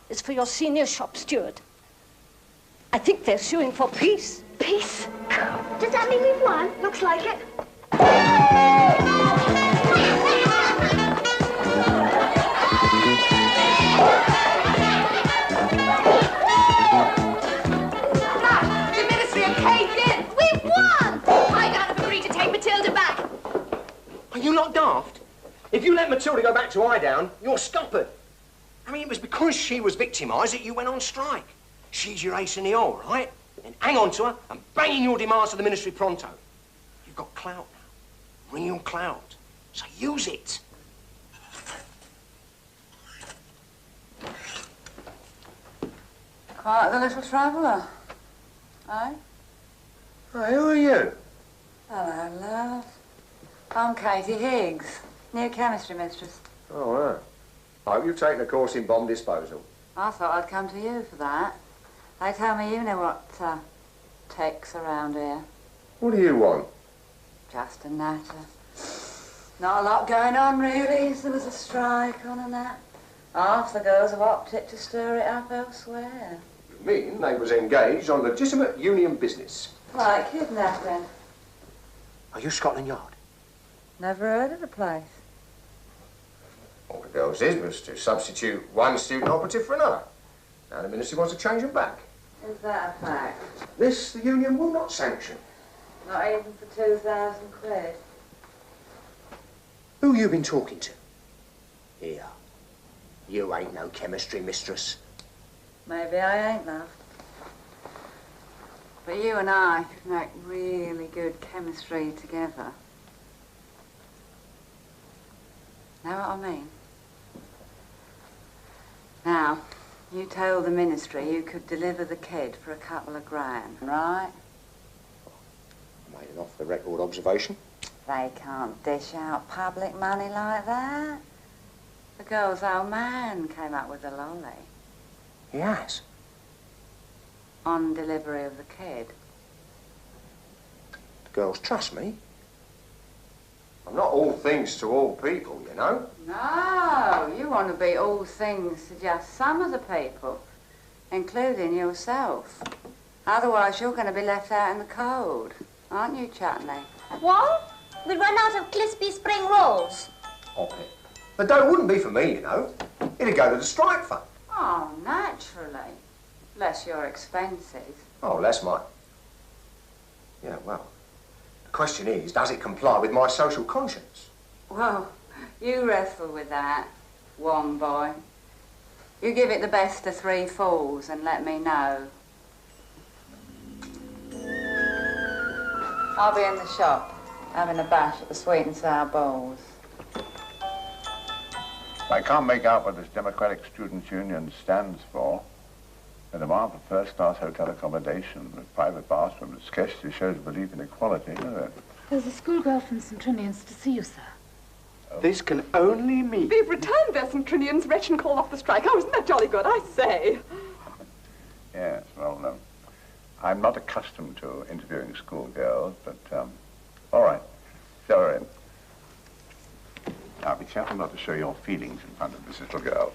It's for your senior shop steward. I think they're suing for peace. Peace? Does that mean we've won? Looks like it. The Ministry have caved in. We've won! I don't have agreed to take Matilda back. Are you not daft? If you let Matilda go back to Highdown, you're stoppered. I mean, it was because she was victimised that you went on strike. She's your ace in the hole, right? Then hang on to her and bang in your demands to the Ministry pronto. You've got clout now. Real clout. So use it. Quite the little traveller. Eh? Hey, who are you? Hello, love. I'm Katie Higgs, new chemistry mistress. Oh, right. I hope you've taken a course in bomb disposal. I thought I'd come to you for that. They tell me you know what takes around here. What do you want? Just a natter. Not a lot going on, really. There was a strike on and that. Half the girls have opted to stir it up elsewhere. You mean they was engaged on legitimate union business? Like kidnapping. Are you Scotland Yard? Never heard of the place. All the girls did was to substitute one student operative for another. Now the Ministry wants to change them back. Is that a fact? This the union will not sanction. Not even for 2,000 quid. Who you been talking to? Here. You ain't no chemistry mistress. Maybe I ain't, love. But you and I could make really good chemistry together. Know what I mean? Now, you told the Ministry you could deliver the kid for a couple of grand, right? I made an off-the-record observation. They can't dish out public money like that. The girl's old man came up with a lolly. He has? On delivery of the kid. The girls trust me. I'm not all things to all people, you know. No, you want to be all things to just some of the people, including yourself. Otherwise, you're going to be left out in the cold, aren't you, Chutney? What? We run out of crispy spring rolls. Hop it. The dough wouldn't be for me, you know. It'd go to the strike fund. Oh, naturally. Less your expenses. Oh, less mine. Yeah, well, the question is, does it comply with my social conscience? Well, you wrestle with that, one boy. You give it the best of 3 falls and let me know. I'll be in the shop, having a bash at the sweet and sour bowls. I can't make out what this Democratic Students' Union stands for. The demand for first-class hotel accommodation with private bathrooms scarcely shows belief in equality, does it? There's a schoolgirl from St. Trinians to see you, sir. This can only mean... They've returned their St. Trinians. Gretchen called off the strike. Oh, isn't that jolly good, I say? Yes, well, I'm not accustomed to interviewing schoolgirls, but, all right, show her in. Now, be careful not to show your feelings in front of this little girl.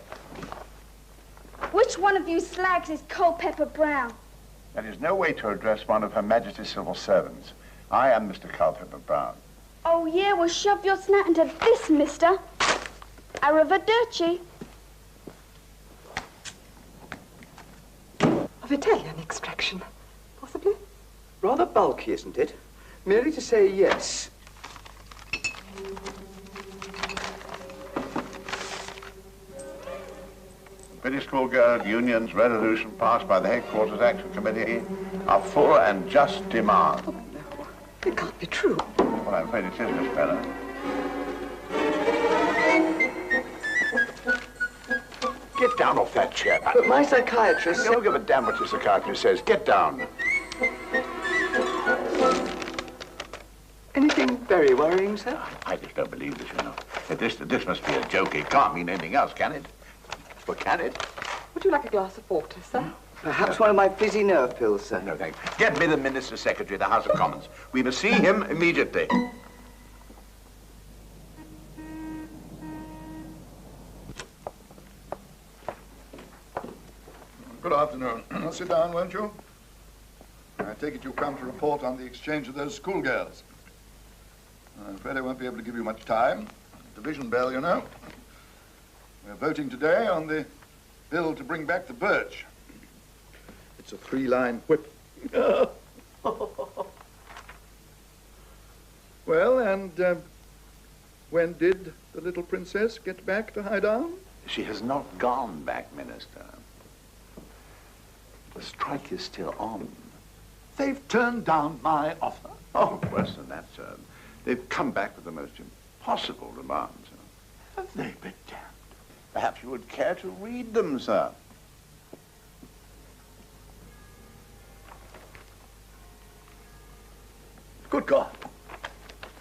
Which one of you slags is Culpepper Brown? That is no way to address one of Her Majesty's civil servants. I am Mr. Culpepper Brown. Oh, yeah, well, shove your snout into this, mister. Arrivederci. Of Italian extraction, possibly? Rather bulky, isn't it? Merely to say yes. British Schoolgirl Union's resolution passed by the Headquarters Action Committee are full and just demand. Oh, no. It can't be true. Well, I'm afraid it is, Miss Bella. Get down off that chair, Pat. But my psychiatrist... Don't give a damn what your psychiatrist says. Get down. Anything very worrying, sir? I just don't believe this, you know. This must be a joke. It can't mean anything else, can it? Well, can it? Would you like a glass of water, sir? Perhaps one of my fizzy nerve pills, sir. No, thanks. Get me the Minister's Secretary of the House of Commons. We must see him immediately. Good afternoon. Sit down, won't you? I take it you come to report on the exchange of those schoolgirls. I'm afraid I won't be able to give you much time. Division bell, you know. We're voting today on the bill to bring back the birch. It's a 3-line whip. Well, and when did the little princess get back to Highdown? She has not gone back, Minister. The strike is still on. They've turned down my offer. Oh, worse than that, sir. They've come back with the most impossible demands. Have they been damned? Perhaps you would care to read them, sir. Good God.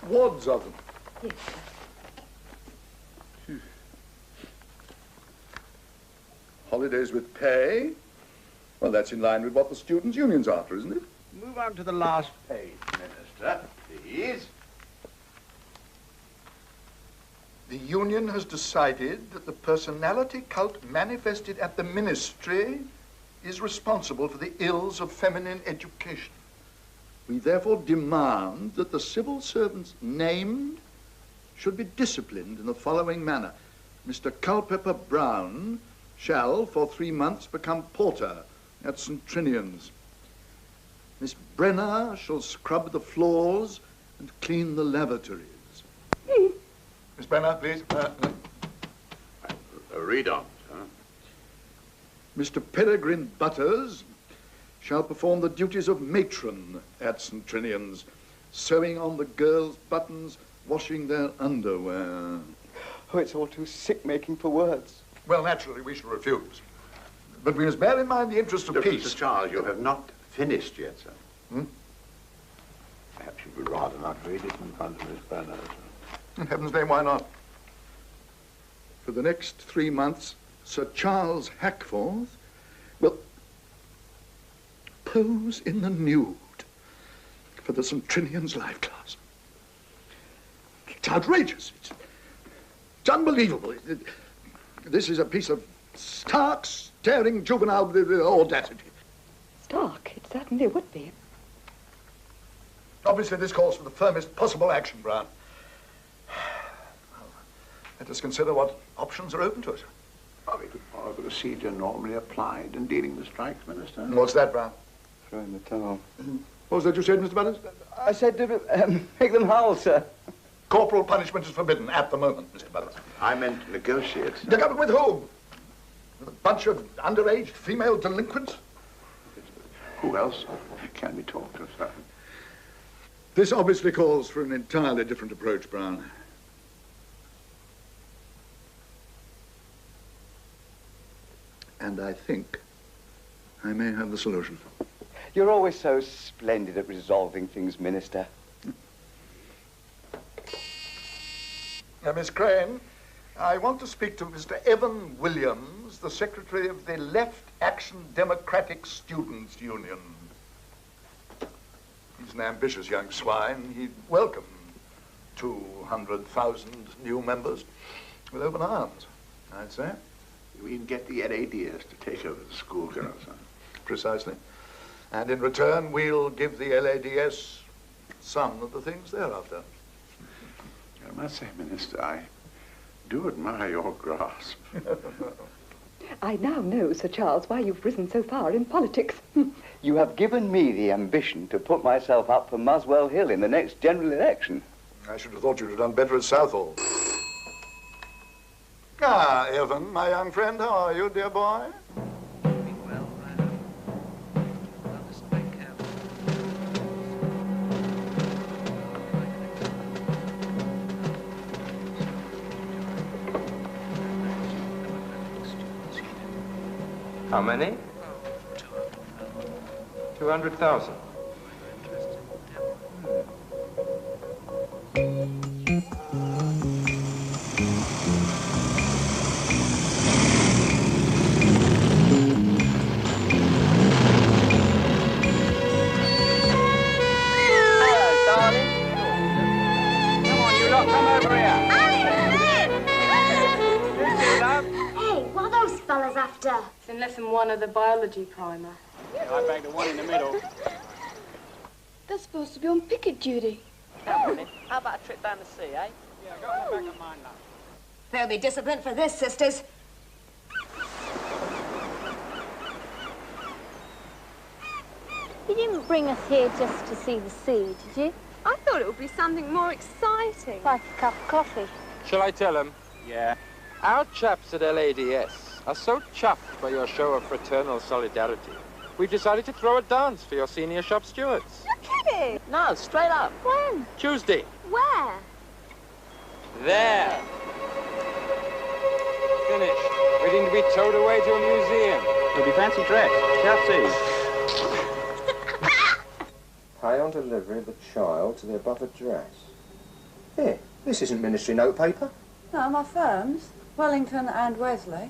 Wads of them. Yes, sir. Holidays with pay? Well, that's in line with what the students' union's after, isn't it? Move on to the last page, Minister, please. The union has decided that the personality cult manifested at the ministry is responsible for the ills of feminine education. We therefore demand that the civil servants named should be disciplined in the following manner. Mr. Culpepper Brown shall, for 3 months, become porter at St. Trinians. Miss Brenner shall scrub the floors and clean the lavatories. Miss Brenner, please. Read on, sir. Mr. Peregrine Butters shall perform the duties of matron at St. Trinians, sewing on the girls' buttons, washing their underwear. Oh, it's all too sick-making for words. Well, naturally, we shall refuse. But we must bear in mind the interest of peace. Mr. Charles, you have not finished yet, sir. Hmm? Perhaps you would rather not read it in front of Miss Brenner, sir. In heaven's name, why not? For the next 3 months, Sir Charles Hackforth will pose in the nude for the St. Trinians live class. It's outrageous. It's unbelievable. This is a piece of stark, staring juvenile audacity. Stark? It certainly would be. Obviously, this calls for the firmest possible action, Brown. Let us consider what options are open to us. Oh, we could follow the procedure normally applied in dealing with strikes, Minister. And what's that, Brown? Throw in the towel. What was that you said, Mr. Butters? I said make them howl, sir. Corporal punishment is forbidden at the moment, Mr. Butters. I meant negotiate. But with whom? With a bunch of underage female delinquents? Who else can we talk to, sir? This obviously calls for an entirely different approach, Brown. And I think I may have the solution. You're always so splendid at resolving things, Minister. Now, Miss Crane, I want to speak to Mr. Evan Williams, the secretary of the Left Action Democratic Students' Union. He's an ambitious young swine. He'd welcome 200,000 new members with open arms, I'd say. You mean get the LADS to take over the schoolgirls, huh? Precisely. And in return, we'll give the LADS some of the things they're after. I must say, Minister, I do admire your grasp. I now know, Sir Charles, why you've risen so far in politics. You have given me the ambition to put myself up for Muswell Hill in the next general election. I should have thought you'd have done better at Southall. Ah, Evan, my young friend, how are you, dear boy? How many? 200,000. After. It's in lesson 1 of the biology primer. I bag the one in the middle. They're supposed to be on picket duty. Now, women, how about a trip down the sea, eh? Yeah, go back at mine now. They'll be disciplined for this, sisters. You didn't bring us here just to see the sea, did you? I thought it would be something more exciting. Like a cup of coffee. Shall I tell him? Yeah. Our chaps at LADS are so chuffed by your show of fraternal solidarity. We've decided to throw a dance for your senior shop stewards. You're kidding. No, straight up. When? Tuesday. Where? There. Finished. Waiting to be towed away to a museum. It'll be fancy dress. Shall see. Pay on delivery of the child to the above address. Here, this isn't ministry notepaper. No, my firms, Wellington and Wesley.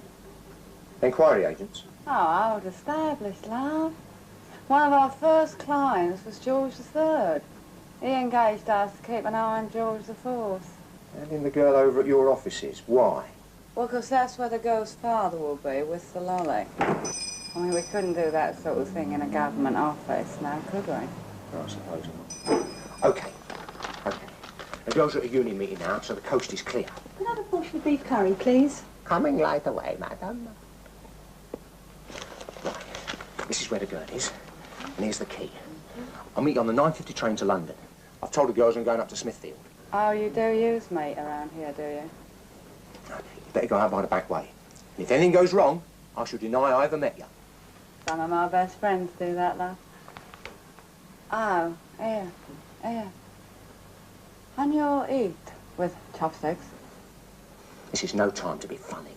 Enquiry agents. Oh, old established, love. One of our first clients was George III. He engaged us to keep an eye on George IV. Having the girl over at your offices. Why? Well, because that's where the girl's father will be, with the lolly. I mean, we couldn't do that sort of thing in a government office now, could we? I suppose not. OK. The girls are at a union meeting now, so the coast is clear. Another portion of beef curry, please. Coming right away, madam. Right. This is where the girl is, and here's the key. I'll meet you on the 9:50 train to London. I've told the girls I'm going up to Smithfield. Oh, you do use meat around here, do you? You better go out by the back way. And if anything goes wrong, I shall deny I ever met you. Some of my best friends do that, love. Oh, here. And you'll eat with chopsticks? This is no time to be funny.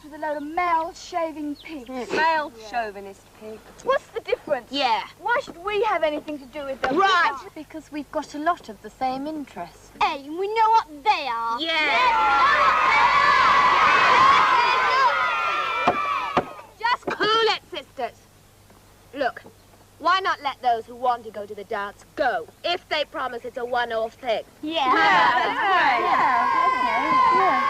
With a load of male shaving pigs. Male chauvinist pigs. What's the difference? Yeah. Why should we have anything to do with them? Right. Because we've got a lot of the same interests. Hey, we know what they are. Just cool it, sisters. Look, why not let those who want to go to the dance go, if they promise it's a one-off thing? Yeah. That's right. Yeah.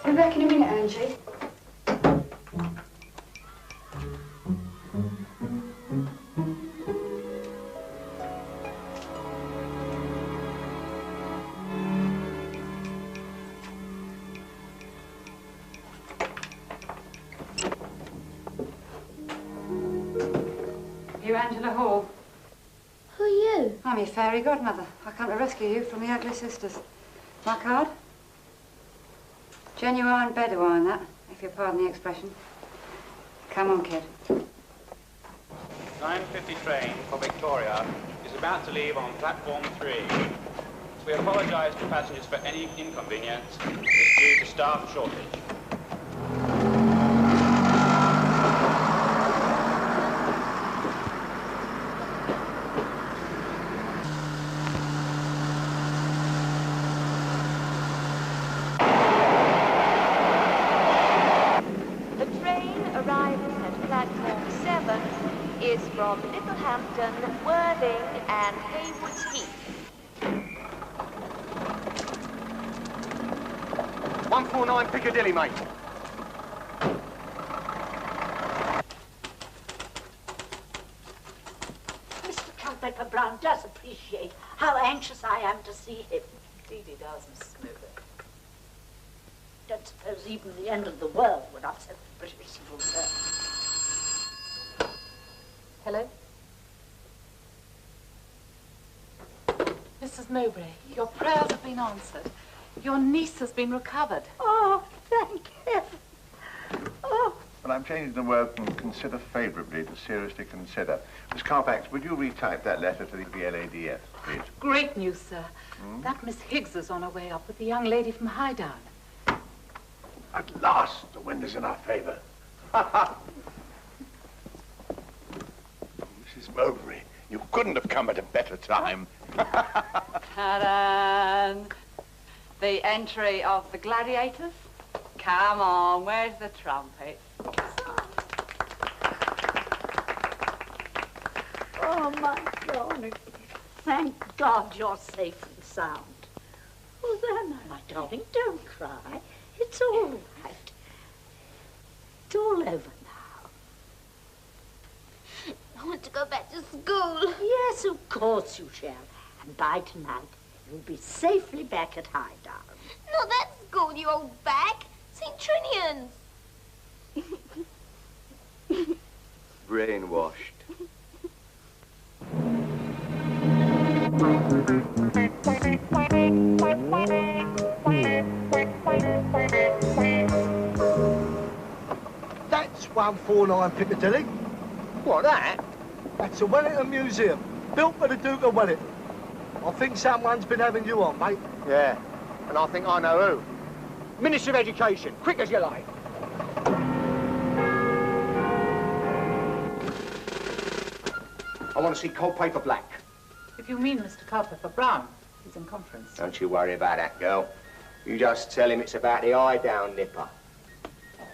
Be back in a minute, Angie. You Angela Hall? Who are you? I'm your fairy godmother. I come to rescue you from the ugly sisters. My card? Genuine Bedouin, that, if you pardon the expression. Come on, kid. 9:50 train for Victoria is about to leave on platform 3. We apologise to passengers for any inconvenience. It's due to staff shortage. Is from Littlehampton, Worthing and Haywards Heath. 149 Piccadilly, mate. Mr. Culpepper Brown does appreciate how anxious I am to see him. Indeed he does, Mrs. Smoother. Don't suppose even the end of the world would upset the British civil service. Hello? Mrs. Mrs. Mowbray, your prayers have been answered. Your niece has been recovered. Oh, thank heaven. Oh. Well, I'm changing the word from consider favourably to seriously consider. Miss Carfax, would you retype that letter to the LADF, please? Great news, sir. That Miss Higgs is on her way up with the young lady from Highdown. At last, the wind is in our favour. Mrs. Mowbray, you couldn't have come at a better time. Ta-da! The entry of the gladiators. Come on, where's the trumpet? Oh, my darling. Thank God you're safe and sound. Oh, there now, my darling, don't cry. It's all right. It's all over now. I want to go back to school. Yes, of course you shall. And by tonight, you'll be safely back at Highdown. Not that school, you old bag. St. Trinians. Brainwashed. That's 149 Piccadilly. What, that? That's the Wellington Museum, built by the Duke of Wellington. I think someone's been having you on, mate. Yeah, and I think I know who. Minister of Education, quick as you like. I want to see cold paper black. If you mean Mr. Culpepper Brown, he's in conference. Don't you worry about that, girl. You just tell him it's about the eye down nipper.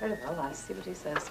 Very well, I'll see what he says.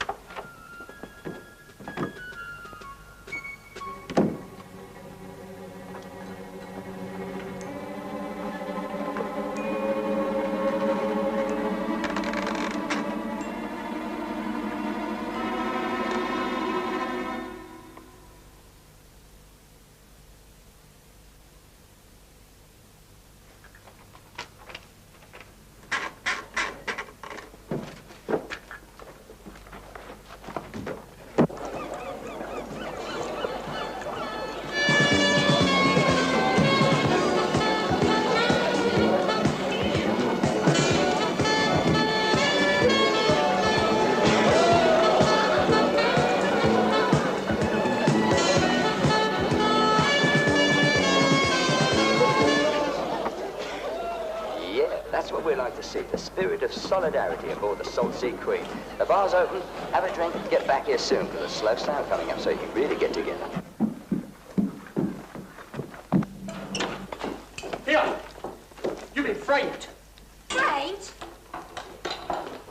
The spirit of solidarity aboard the Salt Sea Queen. The bar's open, have a drink, get back here soon, because there's slow sound coming up, so you can really get together. Here! You've been framed. Framed?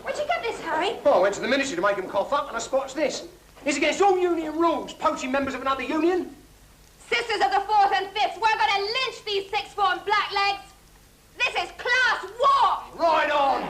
Where'd you get this, Harry? Well, I went to the ministry to make him cough up, and I spots this. It's against all union rules, poaching members of another union. Sisters of the 4th and 5th, we're going to lynch these sixth-form blacklegs. This is class war! Right on!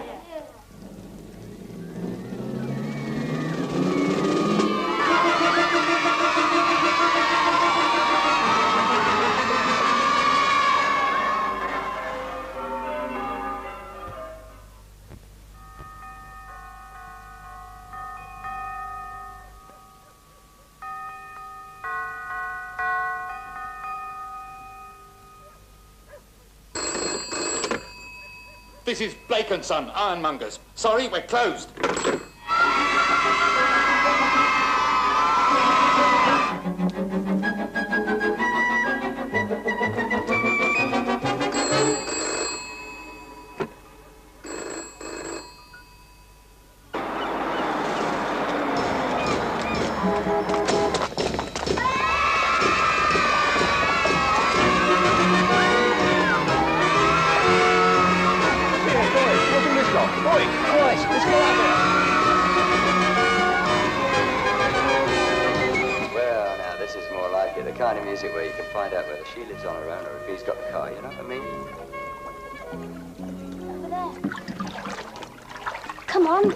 This is Blake & Son, ironmongers. Sorry, we're closed. The kind of music where you can find out whether she lives on her own or if he's got a car, you know what I mean? Come on.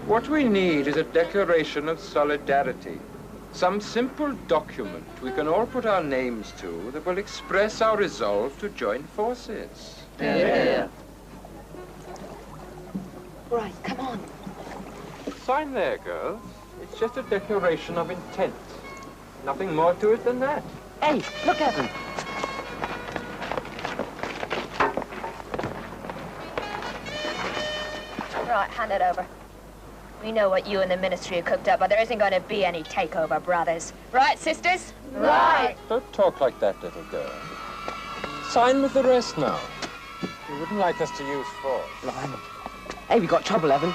What we need is a declaration of solidarity. Some simple document we can all put our names to that will express our resolve to join forces. Yeah. Right, come on. Sign there, girls. It's just a declaration of intent. Nothing more to it than that. Hey, look at them. right, hand it over. We know what you and the ministry have cooked up, but there isn't going to be any takeover, brothers. Right, sisters? Right. Don't talk like that, little girl. Sign with the rest now. You wouldn't like us to use force. Blimey. Hey, we got trouble, Evan.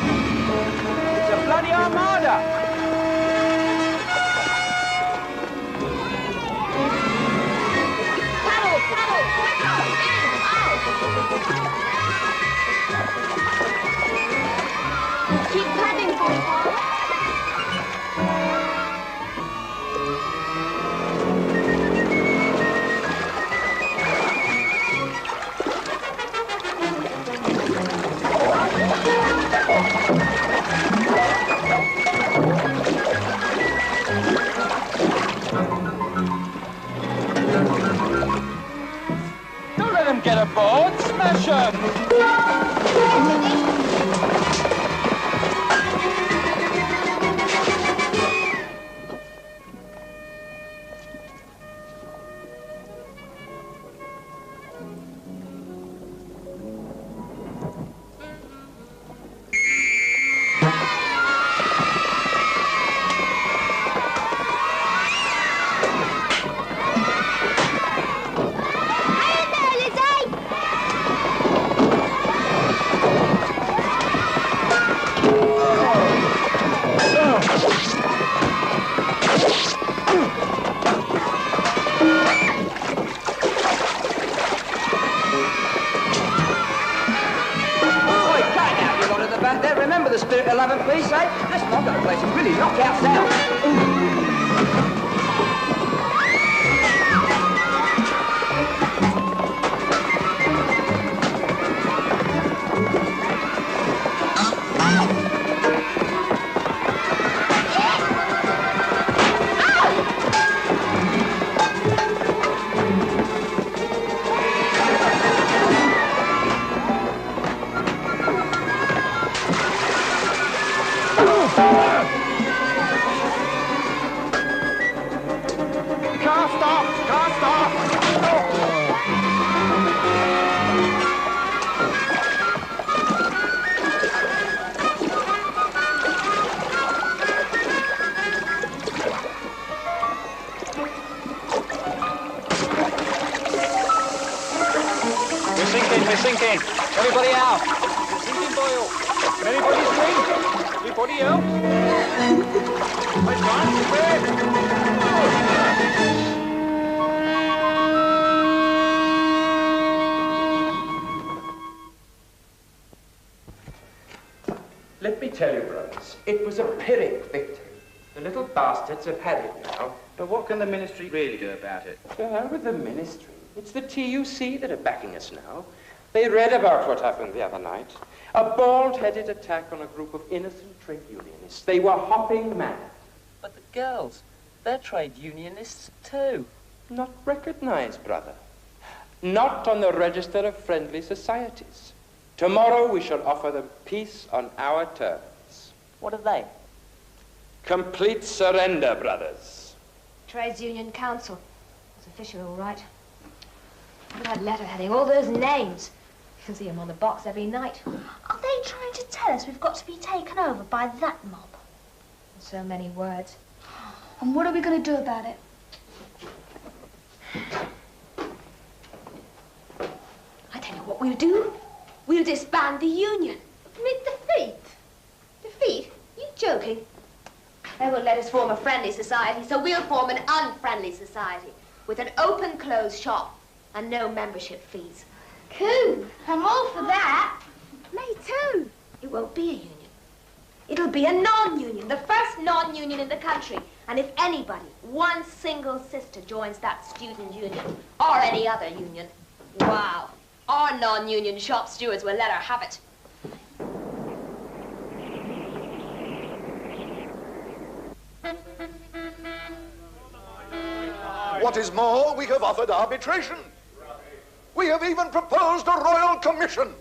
It's a bloody armada! Keep padding, Paul. Don't let him get aboard. Smash him. Remember the spirit of love and peace, eh? Listen, I've got a place to really knock out sound. We're sinking. Everybody out. We're sinking, Boyle. Can anybody swim? Anybody else? Let's run. Let me tell you, brothers, it was a Pyrrhic victory. The little bastards have had it now. But what can the ministry really do about it? To hell with the ministry. It's the TUC that are backing us now. They read about what happened the other night. A bald-headed attack on a group of innocent trade unionists. They were hopping mad. But the girls, they're trade unionists too. Not recognized, brother. Not on the register of friendly societies. Tomorrow we shall offer them peace on our terms. What are they? Complete surrender, brothers. Trades Union Council. It's official, all right. Look at that letterheading, all those names. You can see them on the box every night. Are they trying to tell us we've got to be taken over by that mob? So many words. And what are we going to do about it? I tell you what we'll do. We'll disband the union. Admit defeat? Defeat? You joking? They won't let us form a friendly society, so we'll form an unfriendly society with an open-close shop and no membership fees. Cool. I'm all for that. Me too. It won't be a union. It'll be a non-union, the first non-union in the country. And if anybody, one single sister, joins that student union or any other union, wow, our non-union shop stewards will let her have it. What is more, we have offered arbitration. We have even proposed a royal commission.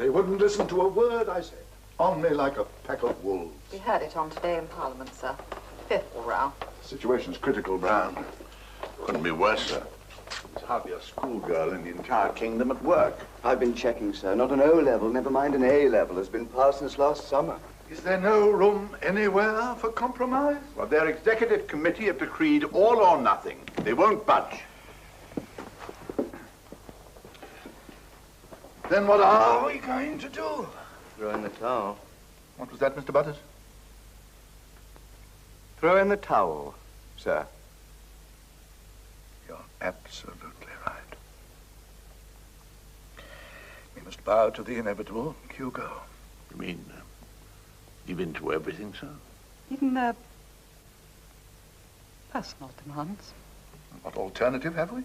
They wouldn't listen to a word I said. On me like a pack of wolves. We heard it on today in Parliament, sir. Fearful row. The situation's critical, Brown. Couldn't be worse, sir. There's hardly a schoolgirl in the entire kingdom at work. I've been checking, sir. Not an O-level, never mind an A-level, has been passed since last summer. Is there no room anywhere for compromise? Well, their executive committee have decreed all or nothing. They won't budge. Then what are we going to do? Throw in the towel. What was that, Mr. Butters? Throw in the towel, sir. You're absolutely right. We must bow to the inevitable. Hugo. You mean, give in to everything, sir? Even personal demands. What alternative have we?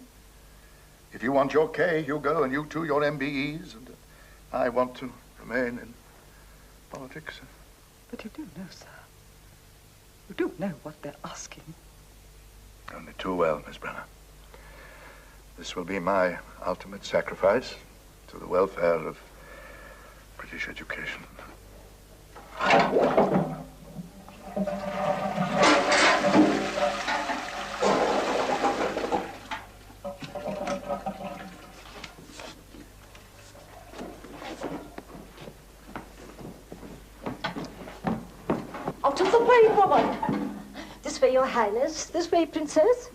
If you want your K, Hugo, and you too, your MBEs, and I want to remain in politics. But you do know, sir. You do know what they're asking. Only too well, Miss Brenner. This will be my ultimate sacrifice to the welfare of British education. Out of the way, woman! This way, Your Highness. This way, Princess.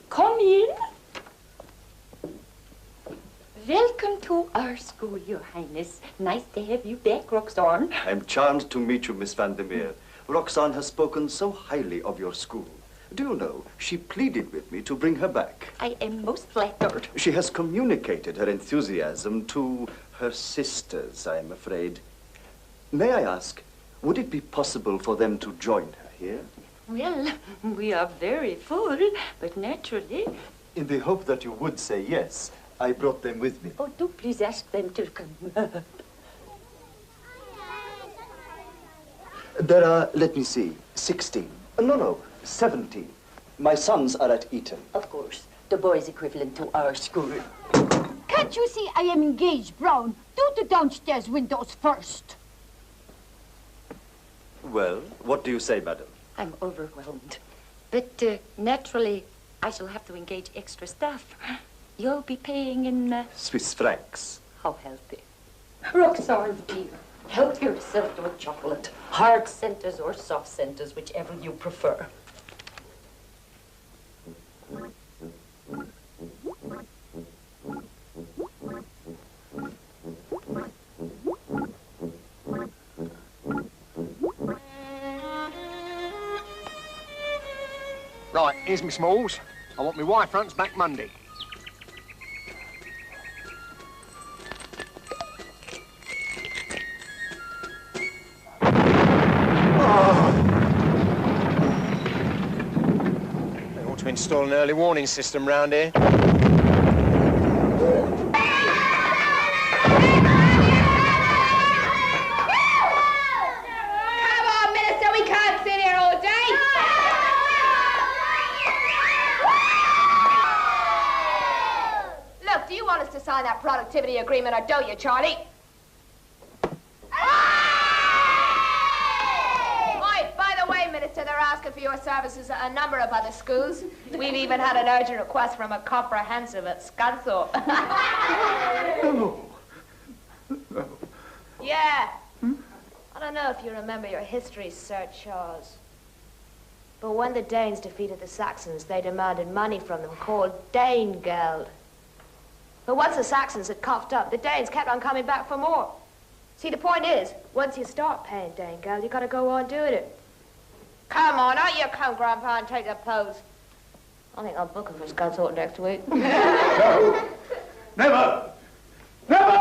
Come in. Welcome to our school, Your Highness. Nice to have you back, Roxanne. I'm charmed to meet you, Miss Vandermeer. Roxanne has spoken so highly of your school. Do you know, she pleaded with me to bring her back. I am most flattered. She has communicated her enthusiasm to her sisters, I'm afraid. May I ask, would it be possible for them to join her here? Well, we are very full, but naturally. In the hope that you would say yes, I brought them with me. Oh, do please ask them to come. There are, let me see, 16. No, 17. My sons are at Eton. Of course, the boys equivalent to our school. Can't you see I am engaged, Brown? Do the downstairs windows first. Well, what do you say, madam? I'm overwhelmed. But naturally, I shall have to engage extra staff. You'll be paying in... Swiss francs. How healthy. Roxanne, dear, help yourself to a chocolate. Hard centers or soft centers, whichever you prefer. Right, here's my smalls. I want my wife fronts back Monday. They ought to install an early warning system round here. Sign that productivity agreement, or don't you, Charlie? Right, by the way, Minister, they're asking for your services at a number of other schools. We've even had an urgent request from a comprehensive at Scunthorpe. No. Yeah. I don't know if you remember your history, Sir Charles. But when the Danes defeated the Saxons, they demanded money from them called Danegeld. But once the Saxons had coughed up, the Danes kept on coming back for more. See, the point is, once you start paying Danegeld, you gotta go on doing it. Come on, out you come, Grandpa, and take a pose. I think I'll book him for Scunthorpe next week. No. Never! Never!